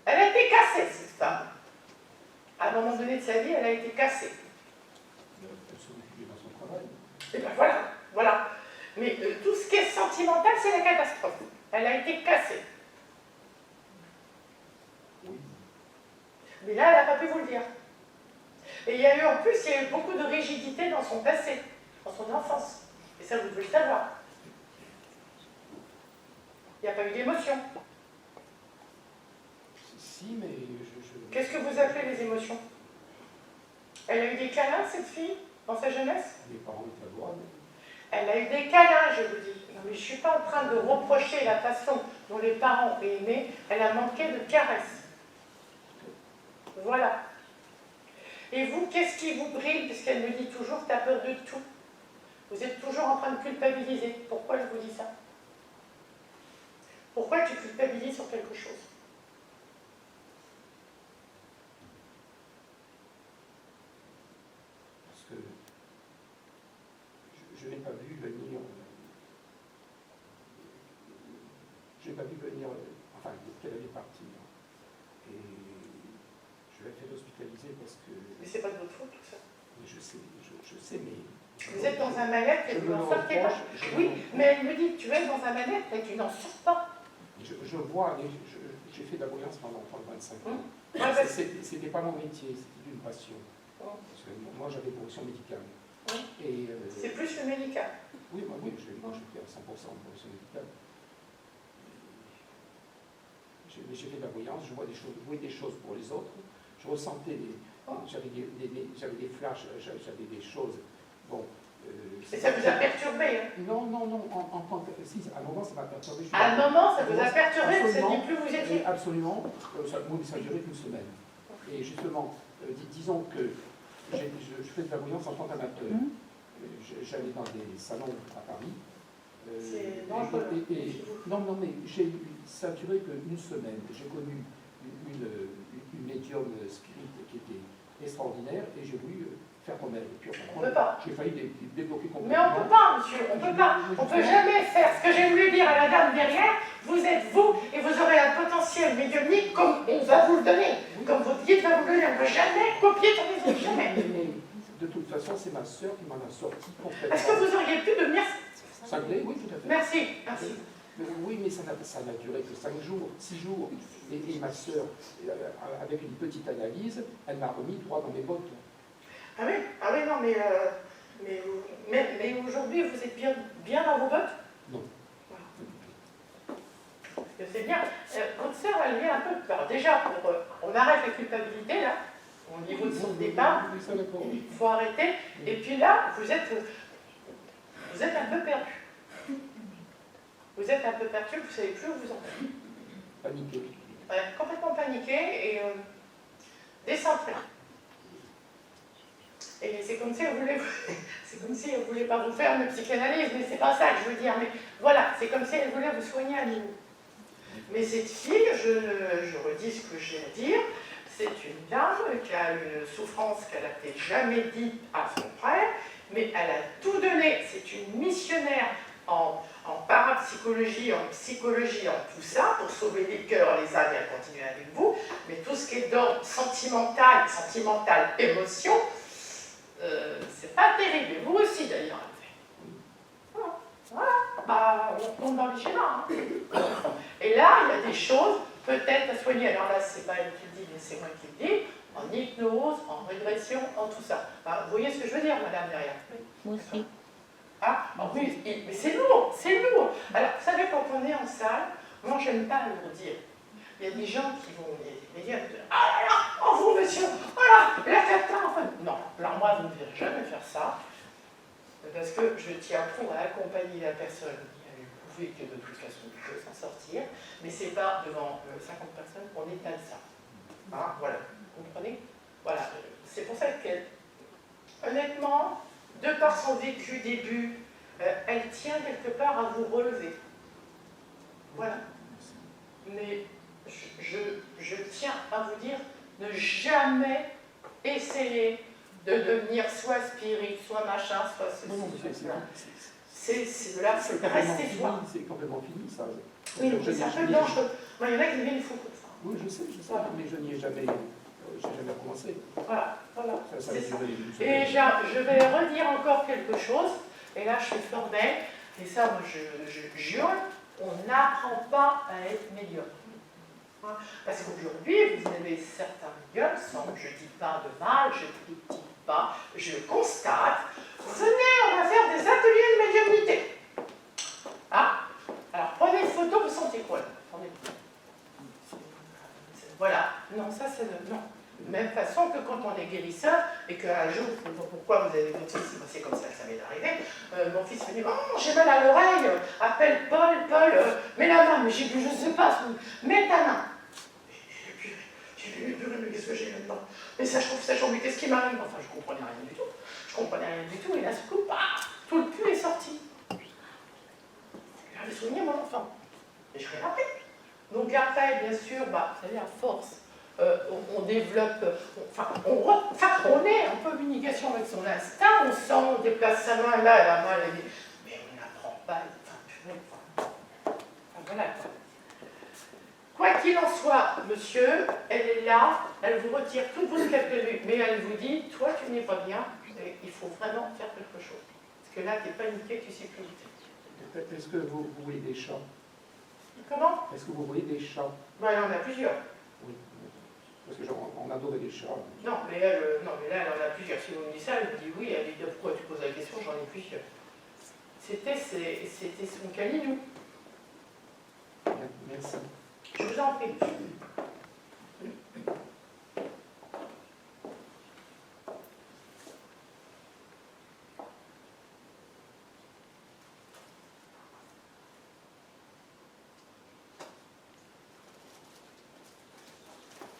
Elle a été cassée, cette femme. À un moment donné de sa vie, elle a été cassée. Elle se réfugie dans son travail. Et bien voilà, voilà. Mais tout ce qui est sentimental, c'est la catastrophe. Elle a été cassée. Oui. Mais là, elle n'a pas pu vous le dire. Et il y a eu, en plus, il y a eu beaucoup de rigidité dans son passé, dans son enfance. Et ça, vous devez le savoir. Il n'y a pas eu d'émotion. Si, mais je... Qu'est-ce que vous appelez les émotions? Elle a eu des câlins, cette fille, dans sa jeunesse? Les parents étaient à droite. Elle a eu des câlins, je vous dis. Non, mais je ne suis pas en train de reprocher la façon dont les parents ont aimé. Elle a manqué de caresses. Voilà. Et vous, qu'est-ce qui vous brille? Parce qu'elle me dit toujours que tu as peur de tout. Vous êtes toujours en train de culpabiliser. Pourquoi je vous dis ça? Pourquoi tu culpabilises sur quelque chose? Parce que je n'ai pas vu venir... Je n'ai pas vu venir... Enfin, qu'elle allait partir. Et je l'ai fait hospitaliser parce que... Mais c'est pas de votre faute, tout ça. Mais je sais, mais... Vous êtes dans un mal-être et vous n'en sortez pas. Oui, mais elle me dit, tu es dans un mal-être et tu n'en sors pas. Je vois, j'ai fait de la voyance pendant 25 ans. C'était pas mon métier, c'était une passion. Parce que moi, j'avais une profession médicale. Et c'est plus le médical. Oui, oui, j'ai fait à 100% en profession médicale. J'ai fait de la voyance, je voyais des choses pour les autres. Je ressentais j'avais des flashs, j'avais des choses. Bon. Et ça vous a perturbé, hein? Non, en tant que... Si, à un moment, ça m'a perturbé. À un moment, ça vous a perturbé, vous ne plus où vous étiez? Absolument. Ça a duré qu'une semaine. Et justement, disons que je fais de la voyance en tant qu'amateur. J'allais dans des salons à Paris. C'est dangereux. Non, mais ça a duré qu'une semaine. J'ai connu une médium spirit qui était extraordinaire et j'ai voulu faire comme elle. Et puis, on ne peut pas. J'ai failli débloquer complètement. Mais on ne peut pas, monsieur, on ne peut pas. On ne peut jamais faire ce que j'ai voulu dire à la dame derrière. Vous êtes vous et vous aurez un potentiel médiumnique comme on va vous le donner. Comme votre guide va vous le donner. On ne peut jamais copier ton maison, jamais. Mais de toute façon, c'est ma sœur qui m'en a sorti complètement. Est-ce que vous auriez pu devenir... Cinglé, oui, tout à fait. Merci. Oui, mais ça n'a duré que 5 jours, 6 jours. Et ma sœur, avec une petite analyse, elle m'a remis droit dans mes bottes. Ah oui, non, mais aujourd'hui, vous êtes bien dans vos bottes? Non. Voilà. C'est bien. Votre sœur, elle vient un peu... Alors déjà, on arrête la culpabilité, là, au niveau de son départ. Il faut arrêter. Et puis là, vous êtes un peu perdu. Vous êtes un peu perdu, vous ne savez plus où vous en êtes. Paniqué. Ouais, complètement paniqué et décentré. Et c'est comme si elle voulait pas vous faire une psychanalyse, mais c'est pas ça que je veux dire. Mais voilà, c'est comme si elle voulait vous soigner à nouveau. Mais cette fille, je redis ce que j'ai à dire, c'est une dame qui a une souffrance qu'elle n'a peut-être jamais dite à son frère, mais elle a tout donné. C'est une missionnaire en parapsychologie, en psychologie, en tout ça, pour sauver les cœurs, les âmes, et elle continue avec vous. Mais tout ce qui est d'ordre sentimental, émotion, c'est pas terrible. Et vous aussi, d'ailleurs. Voilà. Bah, on tombe dans les schémas. Hein. Et là, il y a des choses, peut-être à soigner. Alors là, c'est pas elle qui le dit, mais c'est moi qui le dis. En hypnose, en régression, en tout ça. Bah, vous voyez ce que je veux dire, madame, derrière? Moi aussi. Ah, oui, mais c'est lourd, c'est lourd. Alors, vous savez, quand on est en salle, moi, j'aime pas alourdir. Il y a des gens qui vont me dire, ah là là, oh vous, monsieur, oh là, la cata, enfin. Non, alors moi, vous ne verrez jamais faire ça, parce que je tiens pour à accompagner la personne qui a prouvé que de toute façon, il peut s'en sortir, mais c'est pas devant 50 personnes qu'on étale ça. Ah, voilà, vous comprenez? Voilà, c'est pour ça que, honnêtement, de par son vécu début, elle tient quelque part à vous relever. Voilà. Mais je tiens à vous dire, ne jamais essayer de devenir soit spirit, soit machin, soit ceci. Non, c'est de là, c'est de rester soi. C'est complètement fini, ça. Oui, mais c'est un peu dangereux. Moi, il y en a qui deviennent fous comme ça. Oui, je sais, voilà. Mais je n'y ai jamais commencé. Voilà. Ça a duré une semaine. Et je vais redire encore quelque chose, et là je suis formelle, et ça, moi je jure, on n'apprend pas à être médium. Hein. Parce qu'aujourd'hui, vous avez certains garçons, je ne dis pas de mal, je ne critique pas, je constate, venez, on va faire des ateliers de médiumnité. Ah, alors prenez une photo, vous sentez quoi? Voilà, non, ça c'est non. De même façon que quand on est guérisseur et qu'un jour, pourquoi vous avez votre fils, c'est comme ça que ça m'est arrivé, mon fils me dit, oh, j'ai mal à l'oreille, appelle Paul, mets la main, mais j'ai dit, je ne sais pas, mets ta main. Et puis, j'ai dit, mais qu'est-ce que j'ai là-dedans? Mais ça, je trouve ça, mais qu'est-ce qui m'arrive? Enfin, je ne comprenais rien du tout. Je ne comprenais rien du tout, et là, ce coup, tout le pu est sorti. J'avais soigné mon enfant. Et je l'ai rappelé. Donc après, bien sûr, vous savez, à force, on développe, on est en communication avec son instinct, on sent, on déplace sa main là, la main, elle dit, mais on n'apprend pas, voilà quoi. Quoi qu'il en soit, monsieur, elle est là, elle vous retire toute votre capacité, mais elle vous dit, toi tu n'es pas bien, il faut vraiment faire quelque chose. Parce que là, tu es paniqué, tu ne sais plus où tu es. Est-ce que vous voyez des chats? Comment? Est-ce que vous voyez des chats? Ben, il y en a plusieurs. Oui. Parce qu'on adorait les chats. Non, mais là, elle en a plusieurs. Si vous me dites ça, elle me dit oui, elle dit pourquoi tu poses la question, j'en ai plusieurs. C'était son caninou. Merci. Je vous en prie.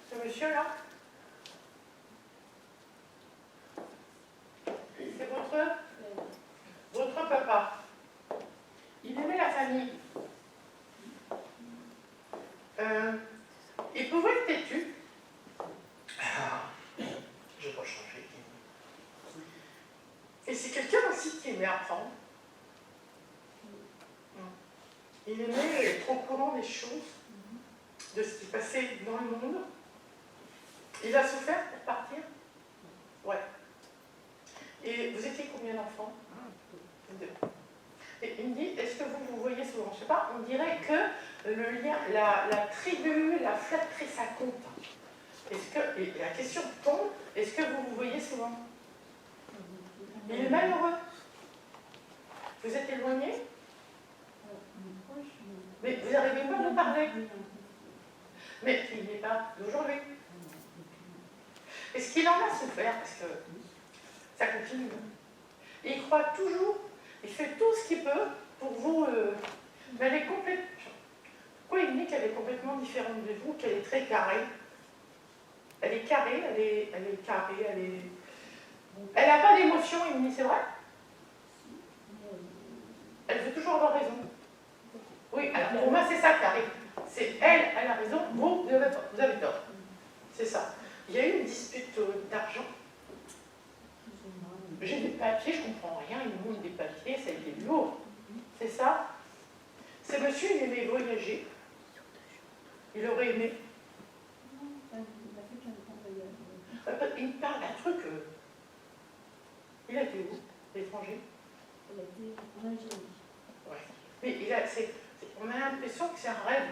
Ce monsieur-là, c'est votre papa. Il aimait la famille. Il pouvait être têtu. Je vais pas changer. Et c'est quelqu'un aussi qui aimait apprendre. Il aimait être au courant des choses, de ce qui passait dans le monde. Il a souffert pour partir? Ouais. Et vous étiez combien d'enfants? Deux. Et il me dit, est-ce que vous voyez souvent? Je ne sais pas, on dirait que le lien, la tribu, la flatterie, ça compte. Et la question tombe, est-ce que vous voyez souvent? Il est malheureux. Vous êtes éloigné? Mais vous n'arrivez pas à nous parler. Mais il n'est pas d'aujourd'hui. Est-ce qu'il en a souffert? Parce que ça continue. Et il croit toujours, il fait tout ce qu'il peut pour vous. Mais elle est complètement. Pourquoi il dit qu'elle est complètement différente de vous, qu'elle est très carrée? Elle est carrée, elle est carrée, elle n'a pas d'émotion, il me dit, c'est vrai? Elle veut toujours avoir raison. Oui, alors pour moi, c'est ça qui arrive. C'est elle a raison, vous avez tort. C'est ça. Il y a eu une dispute d'argent. J'ai des papiers, je ne comprends rien, il me montre des papiers, ça a été lourd. C'est ça. Ce monsieur, il aimait voyager. Il aurait aimé. Il me parle d'un truc. Il a été où? L'étranger? Il a été en Algérie. Ouais. Mais on a l'impression que c'est un rêve.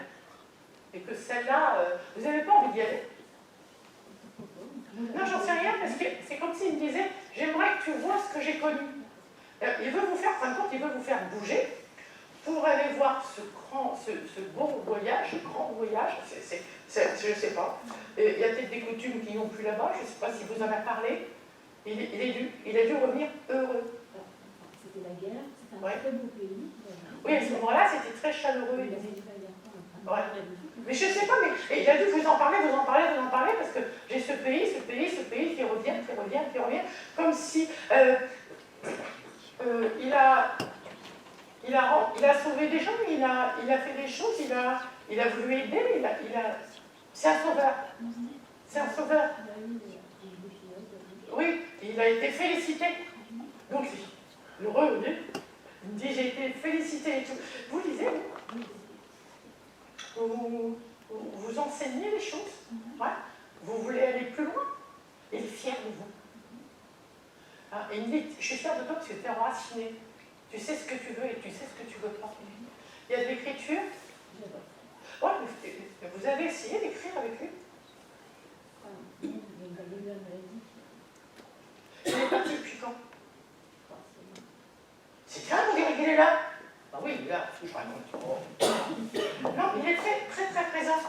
Et que celle-là, vous n'avez pas envie d'y aller? Non, j'en sais rien, parce que c'est comme s'il me disait, j'aimerais que tu vois ce que j'ai connu. Il veut vous faire, fin de compte, il veut vous faire bouger pour aller voir ce beau voyage, ce grand voyage, je ne sais pas. Il y a peut-être des coutumes qui n'ont plus là-bas, je ne sais pas si vous en avez parlé. Il a dû revenir heureux. C'était la guerre, c'était un Ouais. très beau pays. Oui, à ce moment-là, c'était très chaleureux. Il avait Ouais. Mais je ne sais pas, mais il a dû vous en parler, parce que j'ai ce pays qui revient, comme si il a sauvé des gens, il a fait des choses, il a voulu aider, c'est un sauveur. C'est un sauveur. Oui, il a été félicité. Donc, heureux, il me dit, j'ai été félicité et tout. Vous lisez, vous enseignez les choses, ouais. Vous voulez aller plus loin, et il est fier de vous. Ah, et il me dit, je suis fier de toi parce que tu es enraciné. Tu sais ce que tu veux et tu sais ce que tu veux pas. Il y a de l'écriture. Ouais, mais vous avez essayé d'écrire avec lui? Il y a eu la maladie. Il est parti depuis quand? Forcément. C'est bien, vous direz qu'il est là? Ah oui, il est là, je raconte. Non, il est très, très, très présent.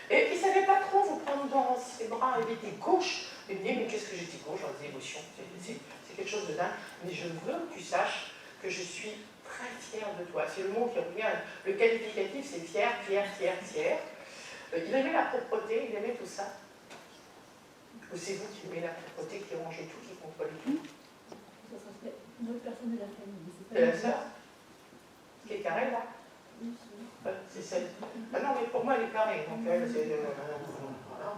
Et il ne savait pas trop vous prendre dans ses bras, il était gauche. Il me dit, mais qu'est-ce que j'étais gauche dans les émotions? C'est quelque chose de dingue. Mais je veux que tu saches que je suis très fière de toi. C'est le mot qui revient. Le qualificatif, c'est fier, fier, fier, fier. Il aimait la propreté, il aimait tout ça. Ou c'est vous qui aimez la propreté, qui rangez tout, qui contrôlez tout? Ça serait une autre personne de la famille. Mais c'est pas C'est la une- sœur qui est carrée là? Oui, c'est- C'est celle. Ah non, mais pour moi, elle est carrée. Donc elle, c'est. Voilà.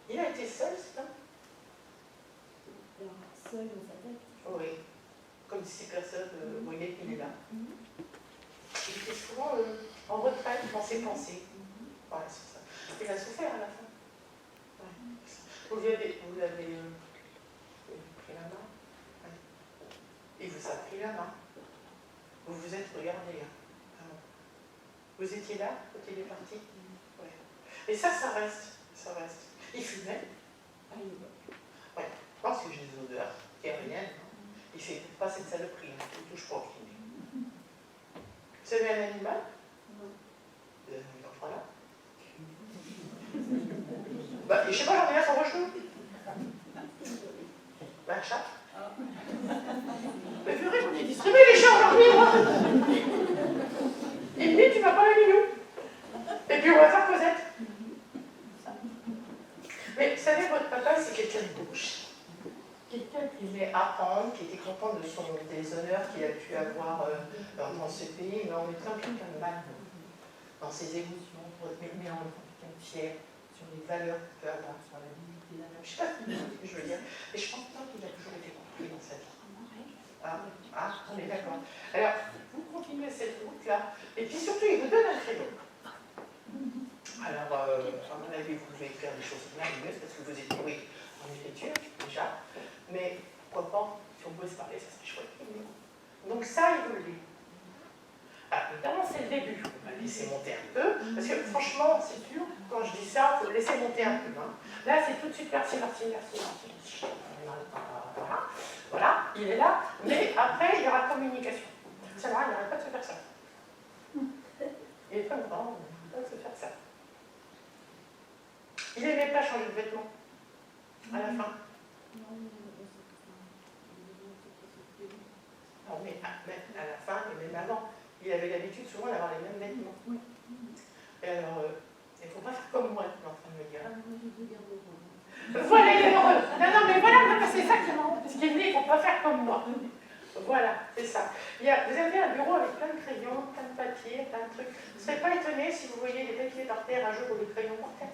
Il a été seul, c'est ça? Alors, seul dans sa tête. Oui. Comme si personne ne voyait qu'il est là. Mhm. Il était souvent en retraite dans ses pensées. Voilà, c'est ça. Il a souffert à la fin. Ouais. Vous lui avez pris la main. Ouais. Il vous a pris la main. Vous vous êtes regardé. Hein. Vous étiez là quand il est parti. Ouais. Et ça reste. Ça reste. Il fumait. Ah, il est bon. Ouais. Je pense que j'ai des odeurs qui reviennent. Il fait pas cette saloperie. Il ne touche pas au kiné. Vous avez un animal? Non. Vous avez un enfant là? Bah, je sais pas, j'en ai un sur vos cheveux. Bah, un chat. Mais purée, vous les distribuez les chats aujourd'hui, moi. Il me dit, tu vas pas la minou. Et puis on va faire Cosette. Mais vous savez, votre papa, c'est quelqu'un de gauche. Quelqu'un qui aimait apprendre, qui était content des honneurs qu'il a pu avoir dans ce pays, mais en étant quelqu'un de mal dans ses émotions, mais en étant quelqu'un de fier sur les valeurs qu'il peut avoir, sur la dignité d'un homme. Je ne sais pas ce que je veux dire, mais je pense pas qu'il a toujours été compris dans sa vie. On est d'accord. Alors, vous continuez cette route-là, et puis surtout, il vous donne un crayon. Alors, à mon avis, vous pouvez écrire des choses merveilleuses parce que vous êtes doué en écriture, déjà. Mais pourquoi pas, si on pouvait se parler, ça serait chouette. Donc ça, il vous le dit. Alors, évidemment, c'est le début. On va laisser monter un peu. Parce que franchement, c'est dur, quand je dis ça, il faut le laisser monter un peu. Hein. Là, c'est tout de suite merci. Voilà, il est là. Mais après, il y aura communication. Ça va, il n'arrête pas de se faire ça. Il est très content de se faire ça. Il n'aimait pas changer de vêtements à la fin. Non, mais à la fin, et même avant, il avait l'habitude souvent d'avoir les mêmes vêtements. Et alors, il ne faut pas faire comme moi, tu es en train de me dire. Voilà, il est heureux. Non, mais voilà, c'est ça qui est marrant. Parce qu'il me dit, il ne faut pas faire comme moi. Voilà, c'est ça. Vous avez un bureau avec plein de crayons, plein de papiers, plein de trucs. Vous ne serez pas étonné si vous voyez des papiers par terre un jour ou des crayons par terre.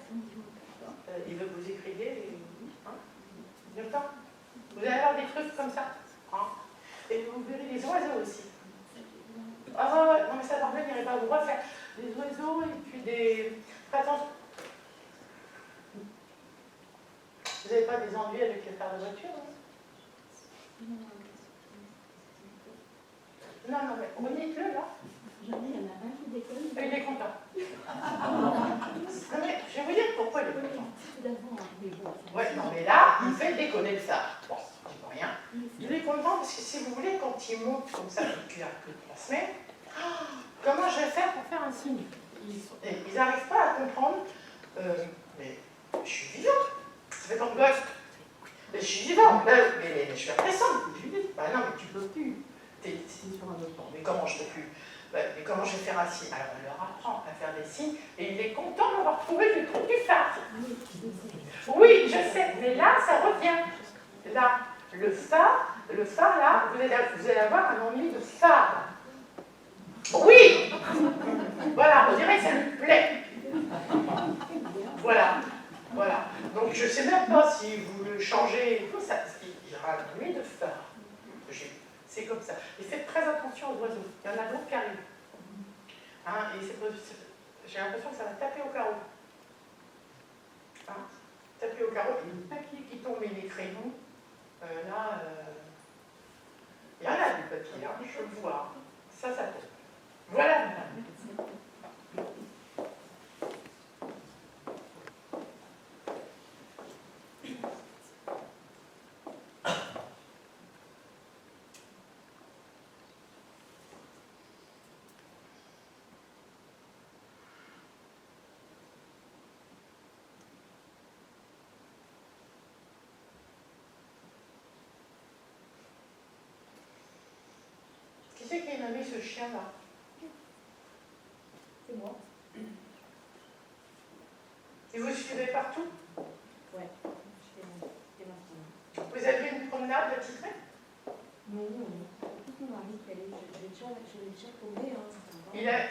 Il veut que vous écriviez. Le temps. Vous allez avoir des trucs comme ça. Hein. Et vous verrez les oiseaux aussi. Ah non, mais ça par contre, il n'irait pas vous refaire. Des oiseaux et puis des. Attention. Vous n'avez pas des ennuis avec les phares de voiture, hein? Non, mais remettez-le là. J'en ai, il y en a un qui déconne. Il est content. Non, mais je vais vous dire pourquoi il est content. C'est d'avant, mais bon. Ouais, non, mais là, il fait déconner le phare. Bon, je dis pas rien. Il est content parce que si vous voulez, quand il monte comme ça depuis un peu 3 semaines, comment je vais faire pour faire un signe? Ils n'arrivent pas à comprendre. Mais je suis vivant. Ça fait tant de gosses. Mais je suis vivant. Mais je suis intéressant. Je lui dis, bah non, mais tu peux plus. T'es sur un autre plan. Mais comment je peux plus? Mais comment je vais faire un signe? Alors on leur apprend à faire des signes et il est content d'avoir trouvé le truc du phare. Oui, je sais, mais là, ça revient. Là, le phare là, vous allez avoir un ennui de phare. Oui. Voilà, on dirait que ça lui plaît. Voilà. Donc je ne sais même pas si vous le changez et tout, il y aura un ennui de phare. C'est comme ça. Et faites très attention aux oiseaux. Il y en a d'autres qui arrivent. Hein, et j'ai l'impression que ça va taper au carreau. Hein, taper au carreau, il y a le papier qui tombe et les crayons. Là, il y en a du papier, hein, je le vois. Ça tombe. Voilà. chien-là? C'est moi. Et vous suivez partout? Ouais. C'est maintenant. Vous avez une promenade attitrée? Non, tout mon mari qui allait, je l'ai déjà promené.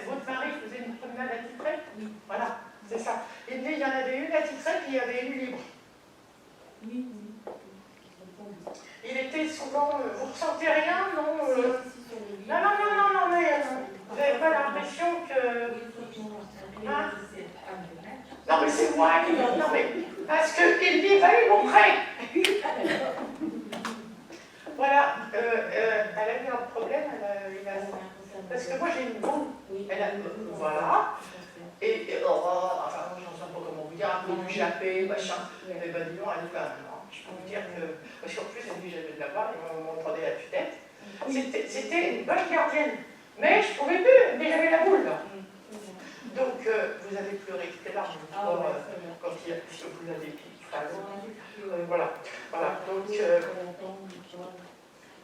Votre mari faisait une promenade attitrée? Oui. Voilà, c'est ça. Et il y en avait une attitrée, puis il y avait une libre. Oui. Il était souvent... vous ressentez rien, non? Si, sur le lit. Non, mais vous n'avez pas l'impression que... Hein? Non, mais c'est moi qui... Non, mais... Parce qu'il vivait, il montrait. Voilà, elle a eu un problème, parce que moi j'ai une boule. Elle a... Voilà. Et enfin, je ne sais pas comment vous dire, un peu du jappé, machin. Et ben dis donc, elle est là. Je peux vous dire que... Parce qu'en plus, elle dit j'avais de la voir, et on m'entendait la tue-tête. C'était une bonne gardienne. Mais je ne pouvais plus, mais j'avais la boule, là. Donc, vous avez pleuré toutes les larmes, quand il a... Parce que vous l'avez piqué. Voilà.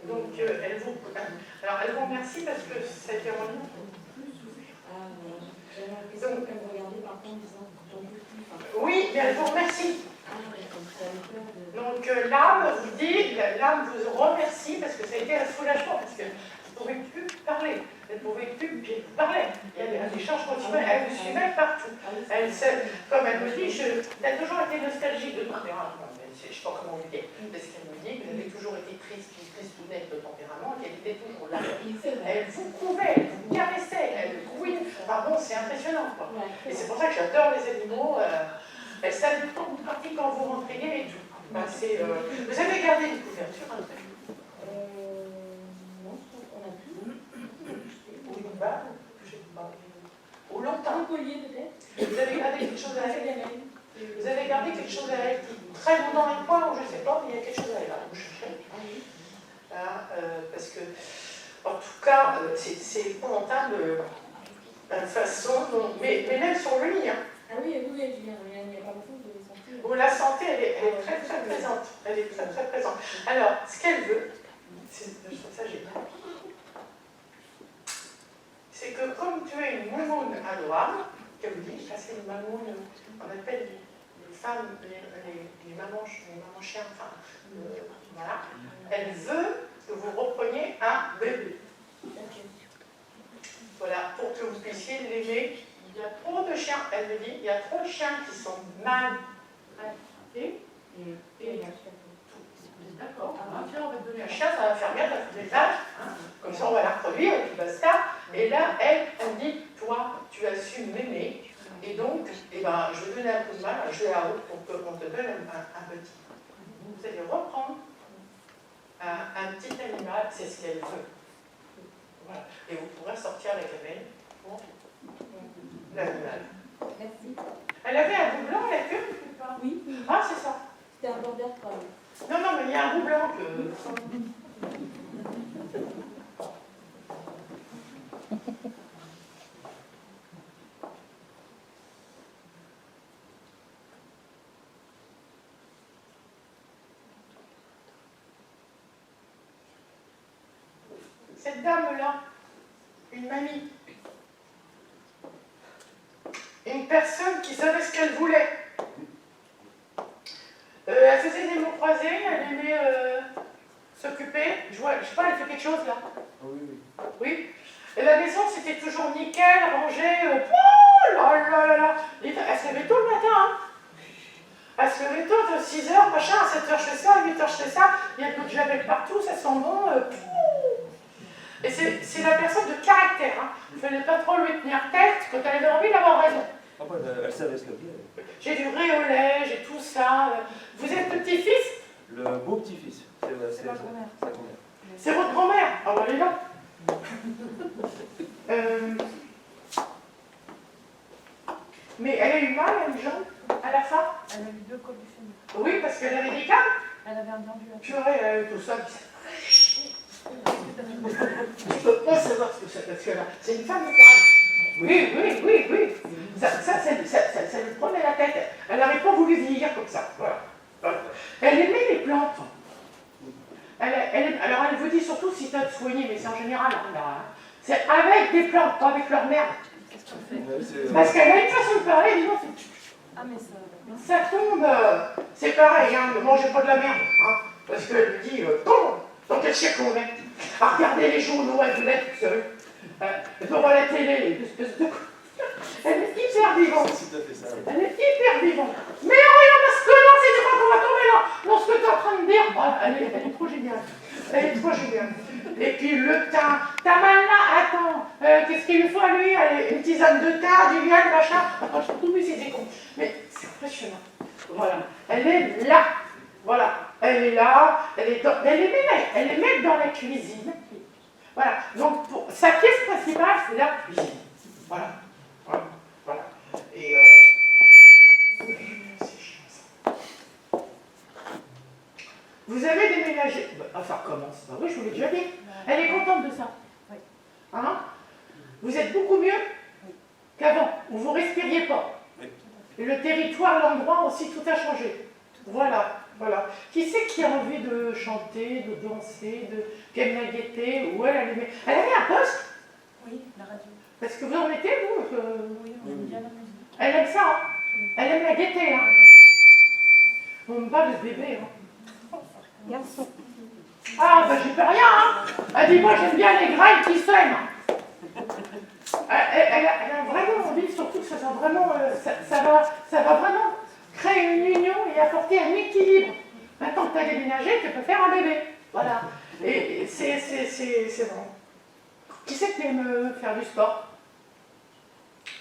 Donc, elle vous remercie parce que ça a été en nous. J'avais l'impression qu'elle me regardait parfois en disant j'en peux plus. Oui, mais elle vous remercie. Donc, l'âme vous dit, l'âme vous remercie parce que ça a été un soulagement, parce qu'elle ne pouvait plus parler. Elle ne pouvait plus parler. Il y avait un échange continuel. Elle vous suivait partout. Comme elle me dit, elle a toujours été nostalgique de tempérament. Je ne sais pas comment vous dire. Parce qu'elle me dit que vous avez toujours été triste ou nette de tempérament, qu'elle était toujours là. Elle vous couvait, elle vous caressait, elle vous couine. Pardon, c'est impressionnant, quoi. Et c'est pour ça que j'adore les animaux. Elle savait tout en partie quand vous rentriez et tout. Vous avez gardé une couverture après? Non, on a plus. Ou une barre? Je sais pas. Ou longtemps? Un collier peut-être. Vous avez gardé quelque chose à elle? Vous avez gardé quelque chose à elle qui traîne dans les coins, ou je ne sais pas, mais il y a quelque chose à elle. Vous cherchez? Parce que, en tout cas, c'est épouvantable la façon dont... Mais même sur le lit, hein. Ah oui, il n'y a pas beaucoup de santé. Où la santé, elle est très très présente. Elle est très très présente. Alors, ce qu'elle veut, ça j'ai pas, c'est que comme tu es une moumoune adorable, qu'elle vous dit, ça c'est une mamoune, on appelle les femmes, les mamans chiens, enfin, voilà, elle veut que vous repreniez un bébé. Voilà, pour que vous puissiez l'aimer. Il y a trop de chiens, elle me dit, il y a trop de chiens qui sont mal traités. Et vous êtes d'accord? Tiens, on va te donner un chien, ça va faire bien, ça fait des âges, hein, comme ça on va la reproduire, et puis basta. Et là, elle dit, toi, tu as su m'aimer, et donc, je vais donner un coup de main, je vais à haute pour qu'on te donne un petit. Vous allez reprendre un petit animal, c'est ce qu'elle veut. Voilà. Et vous pourrez sortir la gamelle pour l'animal. Merci. Elle avait un bout blanc, la queue, ou pas? Oui. Ah, c'est ça. C'était un border collie. Non, mais il y a un bout blanc que... Cette dame-là, une mamie, une personne qui savait ce qu'elle voulait. Elle faisait des mots croisés, elle aimait s'occuper. Je sais pas, elle fait quelque chose là. Oui. Et la maison, c'était toujours nickel, rangé. Oh là là là là. Elle se levait tôt le matin. Hein. Elle se levait tôt, de 6h, machin, à 7h je fais ça, à 8h je fais ça. Il y a de l'eau de javel partout, ça sent bon. Et c'est la personne de caractère. Hein. Il ne fallait pas trop lui tenir tête quand elle avait envie d'avoir raison. Ah bah, elle savait ce qu'elle voulait. J'ai du riz au lait, j'ai tout ça. Vous êtes le petit-fils? Le beau petit-fils. C'est ma grand-mère. Sa grand-mère. C'est votre grand-mère? Ah bah, elle est là. Mais elle a eu mal à une jambe à la fin? Elle a eu 2 colis féminins. Oui, parce qu'elle avait des câbles. Elle avait un déambulateur. Purée, elle a eu tout ça. Je ne peux pas savoir ce que c'est, parce que là, c'est une femme de caractère. Oui. Ça lui prenait la tête. Elle n'avait pas voulu vieillir comme ça. Voilà. Elle aimait les plantes. Alors elle vous dit surtout si tu as soigné, mais c'est en général, là, C'est avec des plantes, pas avec leur merde. Qu'est-ce qu'on fait? Ouais, c'est- Parce qu'elle a une façon de parler, dis donc, Ah, mais ça. ça tombe, c'est pareil, hein, ne mangez pas de la merde, hein, parce qu'elle lui dit, dans quel siècle on est? À regarder les journaux, elle vous l'êtes, vous savez, devant la télé, une espèce de... Elle est hyper vivante. C'est tout à fait ça. Elle est hyper vivante. Mais regarde ce que là, c'est quoi qu'on va tomber là dans ce que tu es en train de dire. Voilà, elle est trop géniale. Elle est trop géniale. Et puis le thym. T'as mal là? Attends, qu'est-ce qu'il lui faut à lui? Allez, une tisane de thym, du miel, machin. Attends, je peux tout c'est des cons. Mais c'est impressionnant. Voilà. Elle est là. Voilà. Elle est là. Elle est même dans la cuisine. Voilà. Donc, sa pièce principale, c'est la cuisine. Voilà. Voilà. Voilà. Et c'est chiant ça. Vous avez déménagé. Enfin, comment ça? Oui, je vous l'ai déjà dit. Elle est contente de ça. Oui. Hein? Vous êtes beaucoup mieux qu'avant, où vous ne respiriez pas. Oui. Et le territoire, l'endroit aussi, tout a changé. Voilà. Voilà. Qui c'est qui a envie de chanter, de danser, qui aime la gaieté? Ou elle avait un poste? Oui, la radio. Parce que vous en mettez, vous Oui, on aime bien la musique. Elle aime ça, hein. Elle aime la gaieté, hein. On me parle de ce bébé, hein. Garçon. Ah, bah j'ai pas rien, hein. Elle dit, moi j'aime bien les grailles qui saignent. Elle a vraiment envie, surtout que ça va vraiment, ça va vraiment créer une union et apporter un équilibre. Maintenant que tu as déménagé, tu peux faire un bébé. Voilà. Et c'est vraiment. Qui c'est qui aime faire du sport?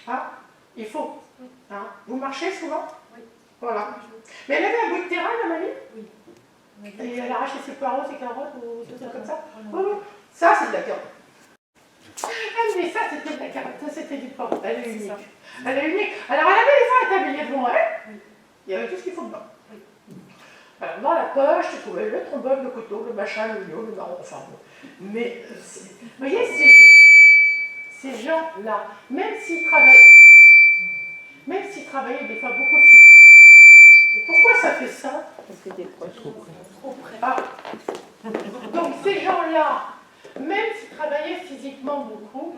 Ah, il faut. Hein? Vous marchez souvent? Oui. Voilà. Mais elle avait un bout de terrain, la mamie? Oui. Et elle arrachait ses poireaux, ses carottes, ou des trucs comme ça? Voilà. Oui, oui. Ça, c'est de la carotte. Elle dit ça, c'était de la carotte, ça, c'était du poireau. Elle est unique. Elle est unique. Alors, elle avait les fois établis devant elle. Oui. Il y avait tout ce qu'il faut dedans. Oui. Alors, dans la poche, tu trouvais le trombone, le couteau, le machin, le lion, le marron, enfin bon. Mais, vous voyez, ces gens-là, même s'ils travaillaient des fois beaucoup plus. Et pourquoi ça fait ça? Parce que t'es proche. Trop près. Ah. Donc ces gens-là, même s'ils travaillaient physiquement beaucoup,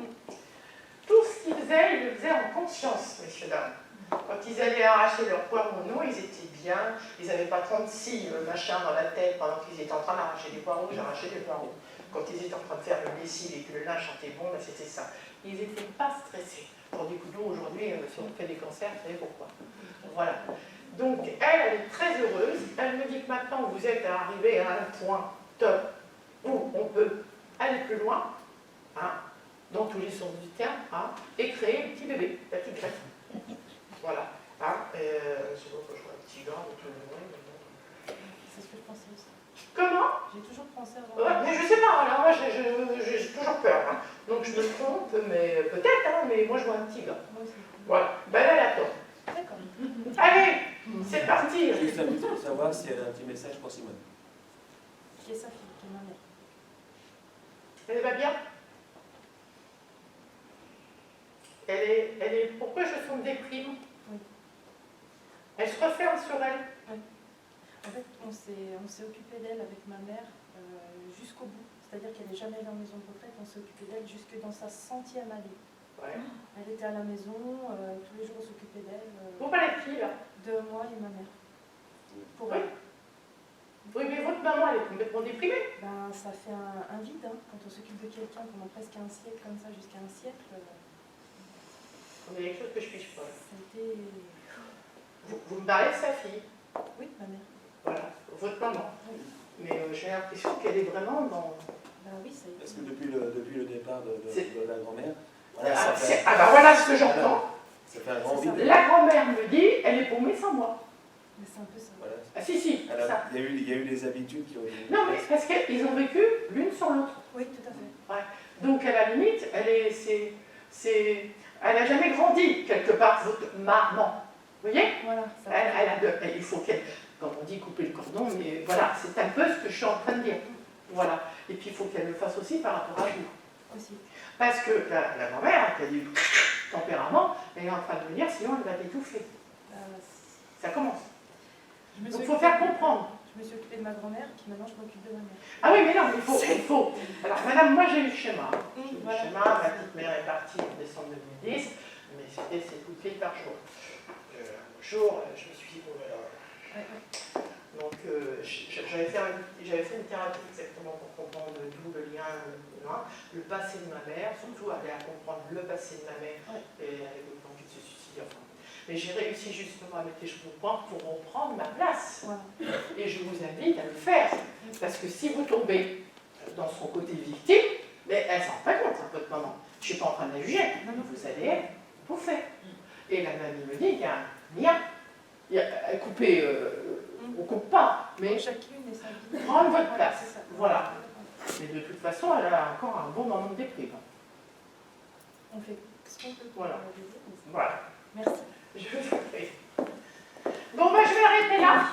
tout ce qu'ils faisaient, ils le faisaient en conscience, messieurs, dames. Quand ils allaient arracher leurs poireaux, non, ils étaient bien, ils n'avaient pas 36 machins dans la tête pendant qu'ils étaient en train d'arracher des poireaux, j'arrachais des poireaux. Quand ils étaient en train de faire le lessive et que le linge sentait bon, ben c'était ça. Ils n'étaient pas stressés. Tandis que nous, aujourd'hui, si on fait des cancers, vous savez pourquoi. Voilà. Donc, elle est très heureuse. Elle me dit que maintenant, vous êtes arrivé à un point top où on peut aller plus loin, hein, dans tous les sens du terme, hein, et créer un petit bébé, la petite graine. Voilà. Hein, je sais pas pourquoi je vois un petit gars, C'est ce que je pensais aussi. Comment? J'ai toujours pensé à Ouais, mais je sais pas, alors moi j'ai toujours peur. Hein. Donc je me trompe, mais peut-être, hein, mais moi je vois un petit gars. Moi aussi. Voilà. Ben elle attend. D'accord. Allez, c'est parti. Juste un petit peu savoir si elle a un petit message pour Simone. Qui est sa fille, qui est ma mère. Elle va bien? Elle est. Pourquoi je sens déprime? Oui. Elle se referme sur elle. En fait, on s'est occupé d'elle avec ma mère jusqu'au bout. C'est-à-dire qu'elle n'est jamais allée en maison de retraite, on s'est occupé d'elle jusque dans sa 100e année. Ouais. Elle était à la maison, tous les jours on s'occupait d'elle. Vous parlez de qui là? De moi et ma mère. Pour Oui. elle. Oui, mais votre maman elle est complètement déprimée. Ben, ça fait un vide, hein, quand on s'occupe de quelqu'un pendant presque un siècle, comme ça, jusqu'à un siècle. Il y a quelque chose que je fiche pas. C'était. Vous me parlez de sa fille. Oui, ma mère. Voilà, votre maman. Mais j'ai l'impression qu'elle est vraiment dans. Ben oui, ça y est. Parce que depuis le départ de la grand-mère, Ah, voilà, ça fait, bah voilà ce que j'entends. ça fait un grand vide. La grand-mère me dit, elle est paumée sans moi. Mais c'est un peu ça. Voilà. Ah si, Alors, ça. il y a eu des habitudes qui ont été... Non, mais c'est parce qu'ils ont vécu l'une sans l'autre. Oui, tout à fait. Donc à la limite, elle n'a jamais grandi quelque part, votre maman. Vous voyez? Voilà. Ça Il faut qu'elle, comme on dit, couper le cordon, mais voilà, c'est un peu ce que je suis en train de dire. Voilà. Et puis il faut qu'elle le fasse aussi par rapport à vous. aussi. Parce que la grand-mère, qui a du tempérament, elle est en train de venir, sinon elle va t'étouffer. Ça commence. Donc il faut faire comprendre. Je me suis occupée de ma grand-mère, puis maintenant je m'occupe de ma mère. Ah oui, mais non, il faut. Alors, madame, moi j'ai eu le schéma. Je Voilà. schéma. Ma petite mère est partie en décembre 2010, mais c'était 7 coups de fil par jour. Un jour, je me suis dit, oh là là. Ouais, ouais. Donc, j'avais fait une thérapie exactement pour comprendre d'où le lien, le passé de ma mère, surtout aller à comprendre le passé de ma mère, et avec l'envie de se suicider. Enfin. Mais j'ai réussi justement à mettre les choses au point pour reprendre ma place. Voilà. Et je vous invite à le faire. Parce que si vous tombez dans son côté victime, mais elle s'en rend pas compte, votre maman. Je ne suis pas en train de la juger. Vous allez vous faire. Et la mamie me dit qu'il y a un lien. Elle coupée, on ne coupe pas, mais Chacune et sa vie. prendre votre Voilà, place. c'est ça. Voilà. Mais de toute façon, elle a encore un bon moment de déprime. On fait ce qu'on peut pour Voilà. l'aider, mais c'est- Voilà. Merci. Je vous en prie. Bon, ben, je vais arrêter là.